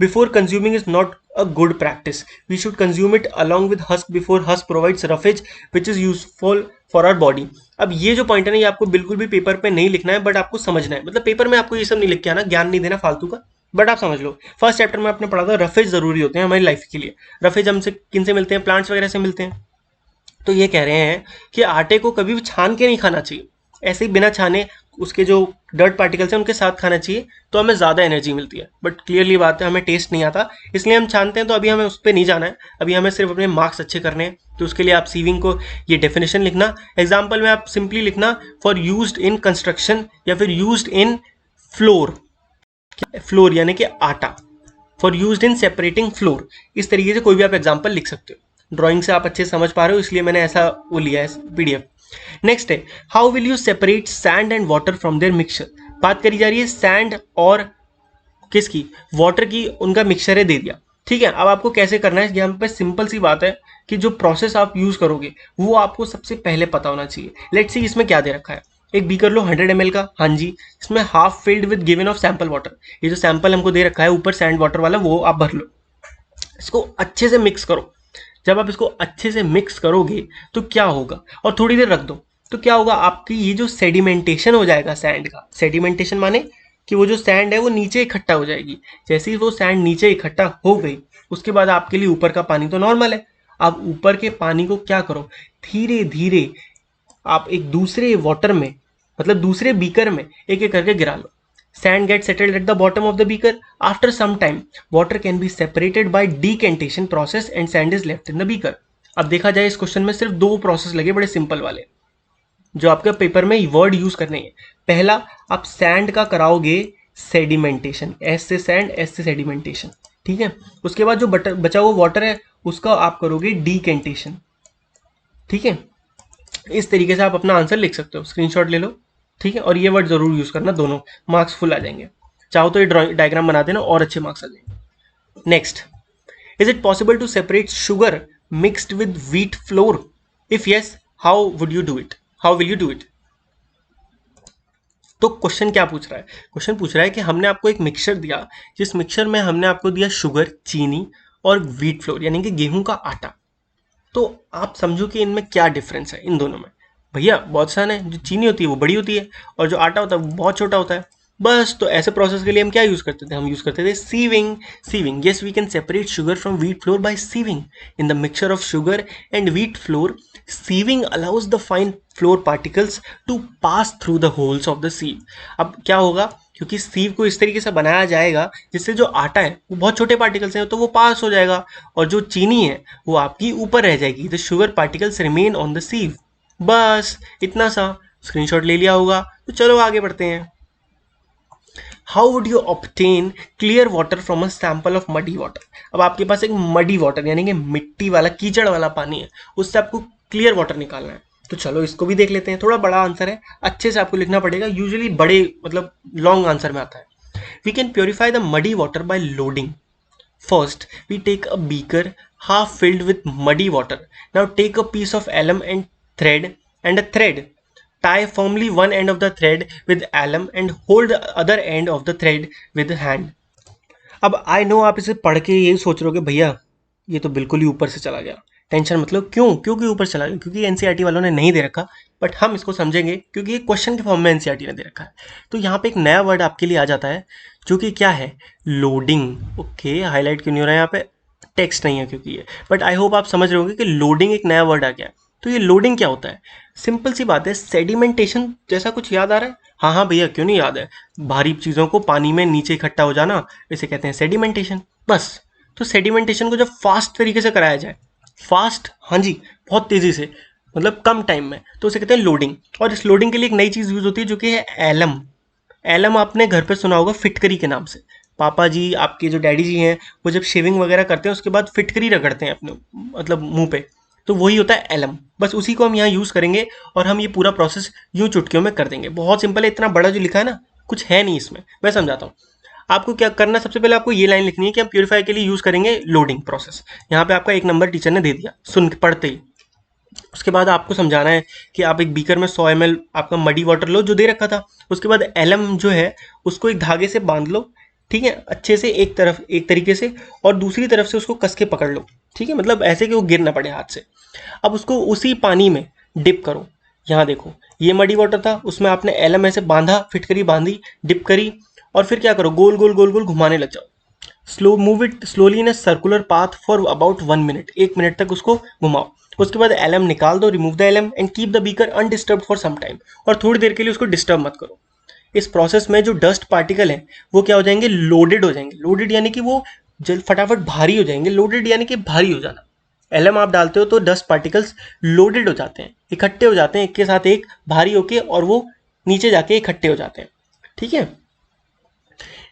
before consuming is not a good practice. We should consume it along with husk before husk provides roughage which is useful for our body. अब ये जो पॉइंट है ना, ये आपको बिल्कुल भी पेपर पे नहीं लिखना है, बट आपको समझना है। मतलब पेपर में आपको ये सब नहीं लिख के आना, ज्ञान नहीं देना फालतू का, बट आप समझ लो। फर्स्ट चैप्टर में आपने पढ़ा था रफेज जरूरी होते हैं हमारी लाइफ के लिए। रफेज हमसे किन से मिलते हैं? प्लांट्स वगैरह से मिलते हैं। तो ये कह रहे हैं कि आटे को कभी भी छान के नहीं खाना चाहिए, ऐसे ही बिना छाने उसके जो डर्ट पार्टिकल्स हैं उनके साथ खाना चाहिए, तो हमें ज़्यादा एनर्जी मिलती है। बट क्लियरली बात है, हमें टेस्ट नहीं आता, इसलिए हम छानते हैं। तो अभी हमें उस पर नहीं जाना है, अभी हमें सिर्फ अपने मार्क्स अच्छे करने हैं। तो उसके लिए आप सीविंग को ये डेफिनेशन लिखना, एग्जाम्पल में आप सिंपली लिखना फॉर यूज्ड इन कंस्ट्रक्शन, या फिर यूज्ड इन फ्लोर, फ्लोर यानी कि आटा, for used in separating floor. इस तरीके से कोई भी आप एग्जाम्पल लिख सकते हो। ड्राइंग से आप अच्छे से समझ पा रहे हो, इसलिए मैंने ऐसा वो लिया है पीडीएफ। नेक्स्ट है, how will you separate sand and water from their mixture. बात करी जा रही है सैंड और किसकी, वाटर की, उनका मिक्सचर है दे दिया। ठीक है, अब आपको कैसे करना है, यहाँ पे सिंपल सी बात है कि जो प्रोसेस आप यूज करोगे वो आपको सबसे पहले पता होना चाहिए। लेट्स सी इसमें क्या दे रखा है, एक बीकर लो 100 ml का, हाँ जी, इसमें half filled with given of sample water. ये जो सैंपल हमको दे रखा है ऊपर सैंड वाटर वाला, वो आप भर लो। इसको अच्छे से मिक्स करो। जब आप इसको अच्छे से मिक्स करोगे तो क्या होगा, और थोड़ी देर रख दो, तो क्या होगा, आपकी ये जो सेडिमेंटेशन हो जाएगा सैंड का, सेडिमेंटेशन माने कि वो जो सैंड है वो नीचे इकट्ठा हो जाएगी। जैसे ही वो सैंड नीचे इकट्ठा हो गई, उसके बाद आपके लिए ऊपर का पानी तो नॉर्मल है। आप ऊपर के पानी को क्या करो, धीरे धीरे आप एक दूसरे वाटर में, मतलब दूसरे बीकर में एक एक करके गिरा लो। Sand gets settled at the bottom of the beaker. After some time, water can be separated by decantation process and sand is left in the beaker. अब देखा जाए इस क्वेश्चन में सिर्फ 2 प्रोसेस लगे बड़े सिंपल वाले, जो आपके पेपर में वर्ड यूज करने हैं। पहला, आप सैंड का कराओगे सेडिमेंटेशन, एस से सैंड, एस से सेडिमेंटेशन, ठीक है। उसके बाद जो बचा हुआ वाटर है उसका आप करोगे डीकेंटेशन, ठीक है। इस तरीके से आप अपना आंसर लिख सकते हो, स्क्रीनशॉट ले लो, ठीक है। और ये वर्ड जरूर यूज करना, दोनों मार्क्स फुल आ जाएंगे। चाहो तो ये डायग्राम बना देना और अच्छे मार्क्स आ जाएंगे। Next, is it possible to separate sugar mixed with wheat flour? If yes, how would you do it, how will you do it? तो क्वेश्चन क्या पूछ रहा है, क्वेश्चन पूछ रहा है कि हमने आपको एक मिक्सचर दिया, जिस मिक्सचर में हमने आपको दिया शुगर, चीनी और व्हीट फ्लोर यानी कि गेहूं का आटा। तो आप समझो कि इनमें क्या डिफरेंस है इन दोनों में। भैया बहुत आसान है, जो चीनी होती है वो बड़ी होती है और जो आटा होता है वो बहुत छोटा होता है। बस तो ऐसे प्रोसेस के लिए हम क्या यूज करते थे, हम यूज करते थे sieving. Sieving, yes we can separate sugar from wheat flour by sieving in the mixture of sugar and wheat flour. Sieving allows the fine flour particles to pass through the holes of the sieve. अब क्या होगा, क्योंकि सीव को इस तरीके से बनाया जाएगा जिससे जो आटा है वो बहुत छोटे पार्टिकल्स हैं तो वो पास हो जाएगा, और जो चीनी है वो आपकी ऊपर रह जाएगी। The sugar particles remain on the sieve. बस इतना सा। स्क्रीनशॉट ले लिया होगा, तो चलो आगे बढ़ते हैं। How would you obtain clear water from a sample of muddy water. अब आपके पास एक मडी वाटर यानी कि मिट्टी वाला कीचड़ वाला पानी है, उससे आपको क्लियर वाटर निकालना है। तो चलो इसको भी देख लेते हैं। थोड़ा बड़ा आंसर है, अच्छे से आपको लिखना पड़ेगा, यूजुअली बड़े मतलब लॉन्ग आंसर में आता है। We can purify the muddy water by loading. First, we take a beaker half filled with muddy water. Now take a piece of alum and a thread. Tie firmly one end of the thread with alum and hold the other end of the thread with the hand. अब I know आप इसे पढ़ के यही सोच रहे हो कि भैया ये तो बिल्कुल ही ऊपर से चला गया। टेंशन मतलब, क्योंकि ऊपर चला गया, क्योंकि एनसीईआरटी वालों ने नहीं दे रखा। बट हम इसको समझेंगे क्योंकि ये क्वेश्चन के फॉर्म में एनसीईआरटी ने दे रखा है। तो यहाँ पे एक नया वर्ड आपके लिए आ जाता है जो कि क्या है, लोडिंग। ओके, हाईलाइट क्यों नहीं हो रहा है यहाँ पे, टेक्स्ट नहीं है क्योंकि ये, बट आई होप आप समझ रहे होंगे कि लोडिंग एक नया वर्ड आ गया है। तो ये लोडिंग क्या होता है, सिंपल सी बात है, सेडिमेंटेशन जैसा कुछ याद आ रहा है। हाँ हाँ भैया, क्यों नहीं याद है, भारी चीज़ों को पानी में नीचे इकट्ठा हो जाना, इसे कहते हैं सेडिमेंटेशन। बस, तो सेडिमेंटेशन को जब फास्ट तरीके से कराया जाए, फास्ट, हाँ जी, बहुत तेज़ी से, मतलब कम टाइम में, तो उसे कहते हैं लोडिंग। और इस लोडिंग के लिए एक नई चीज़ यूज़ होती है जो कि है एलम। एलम आपने घर पे सुना होगा फिटकरी के नाम से। पापा जी, आपके जो डैडी जी हैं, वो जब शेविंग वगैरह करते हैं उसके बाद फिटकरी रगड़ते हैं अपने मतलब मुंह पे, तो वही होता है एलम। बस उसी को हम यहाँ यूज़ करेंगे और हम ये पूरा प्रोसेस यूँ चुटकियों में कर देंगे। बहुत सिंपल है, इतना बड़ा जो लिखा है ना, कुछ है नहीं इसमें, मैं समझाता हूँ। आपको क्या करना, सबसे पहले आपको ये लाइन लिखनी है कि हम प्योरीफाई के लिए यूज़ करेंगे लोडिंग प्रोसेस। यहाँ पे आपका 1 नंबर टीचर ने दे दिया सुन के पढ़ते ही। उसके बाद आपको समझाना है कि आप एक बीकर में 100 ml आपका मडी वाटर लो जो दे रखा था। उसके बाद एलम जो है उसको एक धागे से बांध लो, ठीक है, अच्छे से एक तरफ एक तरीके से, और दूसरी तरफ से उसको कस के पकड़ लो, ठीक है, मतलब ऐसे कि वो गिर ना पड़े हाथ से। अब उसको उसी पानी में डिप करो। यहाँ देखो, ये मडी वाटर था, उसमें आपने एलम ऐसे बांधा, फिटकरी बांधी, डिप करी, और फिर क्या करो, गोल गोल गोल गोल घुमाने लग जाओ। Slow move it slowly in a circular path for about 1 minute. 1 minute तक उसको घुमाओ। उसके बाद एलम निकाल दो, remove the alum and keep the beaker undisturbed for some time. और थोड़ी देर के लिए उसको डिस्टर्ब मत करो। इस प्रोसेस में जो डस्ट पार्टिकल है वो क्या हो जाएंगे, लोडेड हो जाएंगे। लोडेड यानी कि वो जल फटाफट भारी हो जाएंगे। लोडेड यानी कि भारी हो जाना। एलम आप डालते हो तो डस्ट पार्टिकल्स लोडेड हो जाते हैं, इकट्ठे हो जाते हैं एक के साथ एक, भारी होके, और वो नीचे जाके इकट्ठे हो जाते हैं, ठीक है,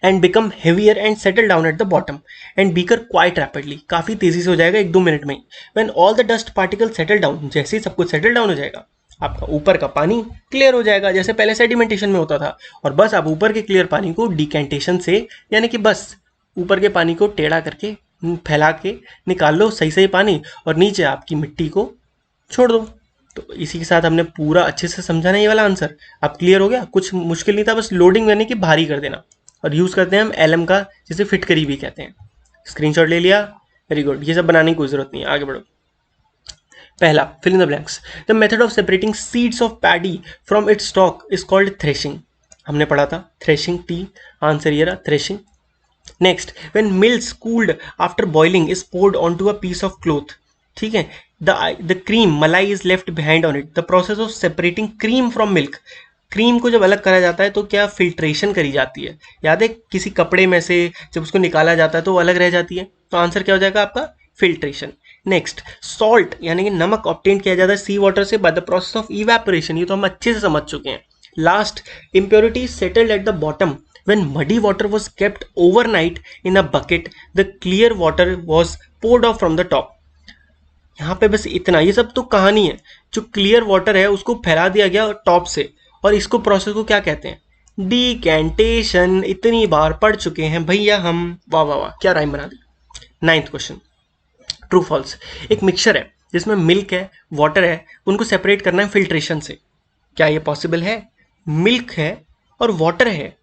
and become heavier and settle down at the bottom and beaker quite rapidly. काफ़ी तेज़ी से हो जाएगा, 1-2 मिनट में ही। When all the dust particle settle down, जैसे ही सब कुछ सेटल डाउन हो जाएगा, आपका ऊपर का पानी क्लियर हो जाएगा, जैसे पहले सेडिमेंटेशन में होता था। और बस आप ऊपर के क्लियर पानी को डिकेंटेशन से, यानी कि बस ऊपर के पानी को टेढ़ा करके फैला के निकाल लो सही सही पानी, और नीचे आपकी मिट्टी को छोड़ दो। तो इसी के साथ हमने पूरा अच्छे से समझा ना ये वाला आंसर। अब क्लियर हो गया, कुछ मुश्किल नहीं था, बस लोडिंग यानी कि भारी कर देना। और यूज़ करते हैं हम एलम का, जिसे फिटकरी भी कहते हैं। स्क्रीनशॉट ले लिया, वेरी गुड। ये सब बनाने की कोई जरूरत नहीं है, आगे बढ़ो। पहला, fill in the blanks. The method of separating seeds of paddy from its stalk is called threshing. हमने पढ़ा था थ्रेशिंग, टी, आंसर ये रहा, threshing. Next, when milk cooled after boiling is poured onto a piece of cloth, ठीक है, the cream malai is left behind on it. The process of separating cream from milk. Cream को जब अलग करा जाता है तो क्या फिल्ट्रेशन करी जाती है, याद है, किसी कपड़े में से जब उसको निकाला जाता है तो वो अलग रह जाती है। तो आंसर क्या हो जाएगा आपका, फिल्ट्रेशन। नेक्स्ट, सॉल्ट यानी कि नमक ऑब्टेन किया जाता है सी वाटर से by the process of evaporation. ये तो हम अच्छे से समझ चुके हैं। Last, impurity settled at the bottom when muddy water was kept overnight in a bucket, the clear water was poured off from the top। यहाँ पे बस इतना, ये सब तो कहानी है। जो क्लियर वाटर है उसको फैला दिया गया टॉप से, और इसको प्रोसेस को क्या कहते हैं, डिकेंटेशन। इतनी बार पढ़ चुके हैं भैया हम, वाह वाह वाह, क्या राइम बना दी। 9th question, true false. एक मिक्सचर है जिसमें मिल्क है, वाटर है, उनको सेपरेट करना है फिल्ट्रेशन से। क्या ये पॉसिबल है? मिल्क है और वाटर है,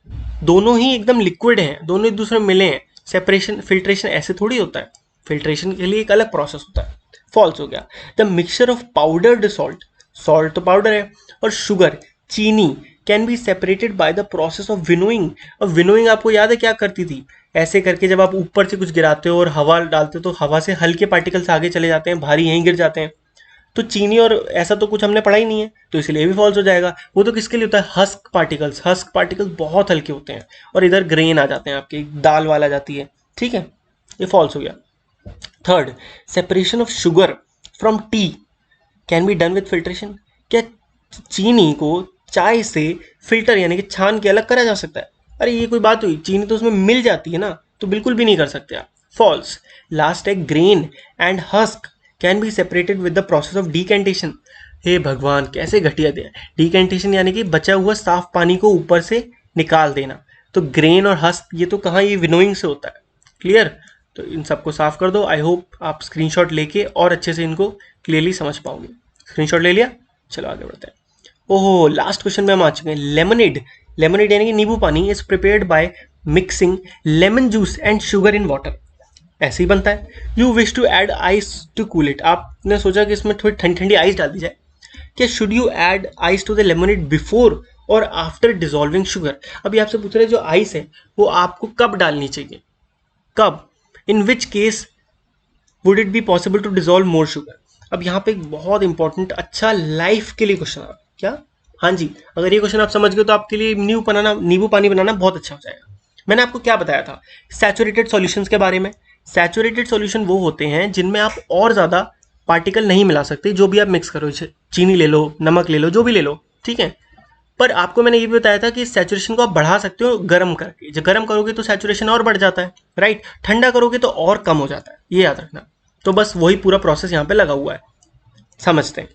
दोनों ही एकदम लिक्विड हैं, दोनों एक दूसरे में मिले हैं। सेपरेशन, फिल्ट्रेशन ऐसे थोड़ी होता है। फिल्ट्रेशन के लिए एक अलग प्रोसेस होता है। फॉल्स हो गया। The mixture of powdered salt salt तो पाउडर है, और शुगर चीनी can be separated by the process of winnowing. अब विनोइंग आपको याद है क्या करती थी, ऐसे करके जब आप ऊपर से कुछ गिराते हो और हवा डालते हो तो हवा से हल्के पार्टिकल्स आगे चले जाते हैं, भारी यहीं गिर जाते हैं। तो चीनी और ऐसा तो कुछ हमने पढ़ा ही नहीं है, तो इसलिए भी फॉल्स हो जाएगा। वो तो किसके लिए होता है, हस्क पार्टिकल्स। हस्क पार्टिकल्स बहुत हल्के होते हैं, और इधर ग्रेन आ जाते हैं आपके, दाल वाल आ जाती है, ठीक है, ये फॉल्स हो गया। Third, separation of sugar from T can be done with filtration. क्या चीनी को चाय से फिल्टर यानी कि छान के अलग करा जा सकता है? अरे ये कोई बात हुई, चीनी तो उसमें मिल जाती है ना, तो बिल्कुल भी नहीं कर सकते आप, फॉल्स। लास्ट है, grain and husk can be separated with the process of decantation. हे भगवान, कैसे घटिया दिया। डिकेंटेशन यानी कि बचा हुआ साफ पानी को ऊपर से निकाल देना। तो ग्रेन और हस्क ये तो कहाँ, ये विनोइंग से होता है। क्लियर? तो इन सबको साफ कर दो। आई होप आप स्क्रीनशॉट लेके और अच्छे से इनको क्लियरली समझ पाओगे। स्क्रीनशॉट ले लिया? चलो आगे बढ़ते हैं। ओहो, लास्ट क्वेश्चन में हम आ चुके हैं। लेमनेड, लेमनेड यानी कि नींबू पानी, is prepared by mixing lemon juice and sugar in water. ऐसे ही बनता है। You wish to add ice to cool it, आपने सोचा कि इसमें थोड़ी ठंडी ठंडी आइस डाल दी जाए। क्या should you add ice to the lemonade before और आफ्टर डिजॉल्विंग शुगर? अभी आपसे पूछ रहे हैं जो आइस है वो आपको कब डालनी चाहिए, कब, in which case would it be possible to dissolve more sugar. अब यहाँ पे एक बहुत इंपॉर्टेंट अच्छा लाइफ के लिए क्वेश्चन आ क्या, हाँ जी, अगर ये क्वेश्चन आप समझ गए तो आपके लिए नींबू पानी बनाना बहुत अच्छा हो जाएगा। मैंने आपको क्या बताया था सैचुरेटेड सॉल्यूशंस के बारे में। सैचुरेटेड सॉल्यूशन वो होते हैं जिनमें आप और ज़्यादा पार्टिकल नहीं मिला सकते, जो भी आप मिक्स करो, चीनी ले लो, नमक ले लो, जो भी ले लो, ठीक है। पर आपको मैंने ये भी बताया था कि सैचुरेशन को आप बढ़ा सकते हो गर्म करके। जब गर्म करोगे तो सैचुरेशन और बढ़ जाता है, राइट। ठंडा करोगे तो और कम हो जाता है, ये याद रखना। तो बस वही पूरा प्रोसेस यहाँ पे लगा हुआ है, समझते हैं।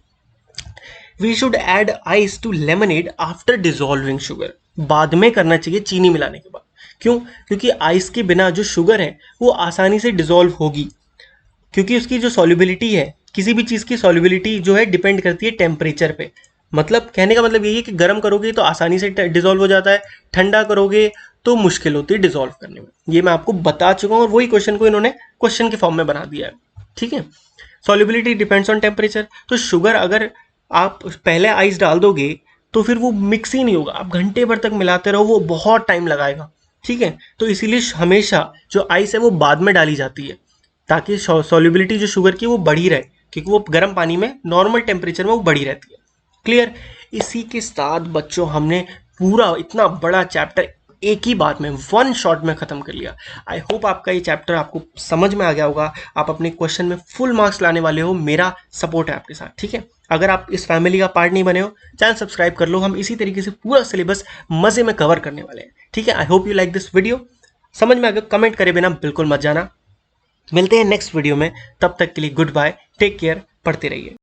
We should add ice to lemonade after dissolving sugar, बाद में करना चाहिए चीनी मिलाने के बाद। क्यों? क्योंकि आइस के बिना जो शुगर है वो आसानी से डिजोल्व होगी, क्योंकि उसकी जो सॉल्युबिलिटी है, किसी भी चीज़ की सॉल्युबिलिटी जो है डिपेंड करती है टेम्परेचर पे। मतलब कहने का मतलब यही है कि गर्म करोगे तो आसानी से डिजोल्व हो जाता है, ठंडा करोगे तो मुश्किल होती है डिजोल्व करने में। ये मैं आपको बता चुका हूँ, और वही क्वेश्चन को इन्होंने क्वेश्चन के फॉर्म में बना दिया है, ठीक है। Solubility depends on temperature. तो शुगर अगर आप पहले आइस डाल दोगे तो फिर वो मिक्स ही नहीं होगा, आप घंटे भर तक मिलाते रहो, वो बहुत टाइम लगाएगा, ठीक है। तो इसीलिए हमेशा जो आइस है वो बाद में डाली जाती है, ताकि सॉल्युबिलिटी जो शुगर की वो बढ़ी रहे, क्योंकि वो गर्म पानी में नॉर्मल टेम्परेचर में वो बढ़ी रहती है। क्लियर? इसी के साथ बच्चों हमने पूरा इतना बड़ा चैप्टर एक ही बात में, वन शॉट में खत्म कर लिया। आई होप आपका ये चैप्टर आपको समझ में आ गया होगा, आप अपने क्वेश्चन में फुल मार्क्स लाने वाले हो, मेरा सपोर्ट है आपके साथ, ठीक है। अगर आप इस फैमिली का पार्ट नहीं बने हो, चैनल सब्सक्राइब कर लो, हम इसी तरीके से पूरा सिलेबस मजे में कवर करने वाले हैं, ठीक है। I hope you like this video. समझ में आ गया? कमेंट करे बिना बिल्कुल मत जाना। मिलते हैं नेक्स्ट वीडियो में, तब तक के लिए गुड बाय, टेक केयर, पढ़ते रहिए।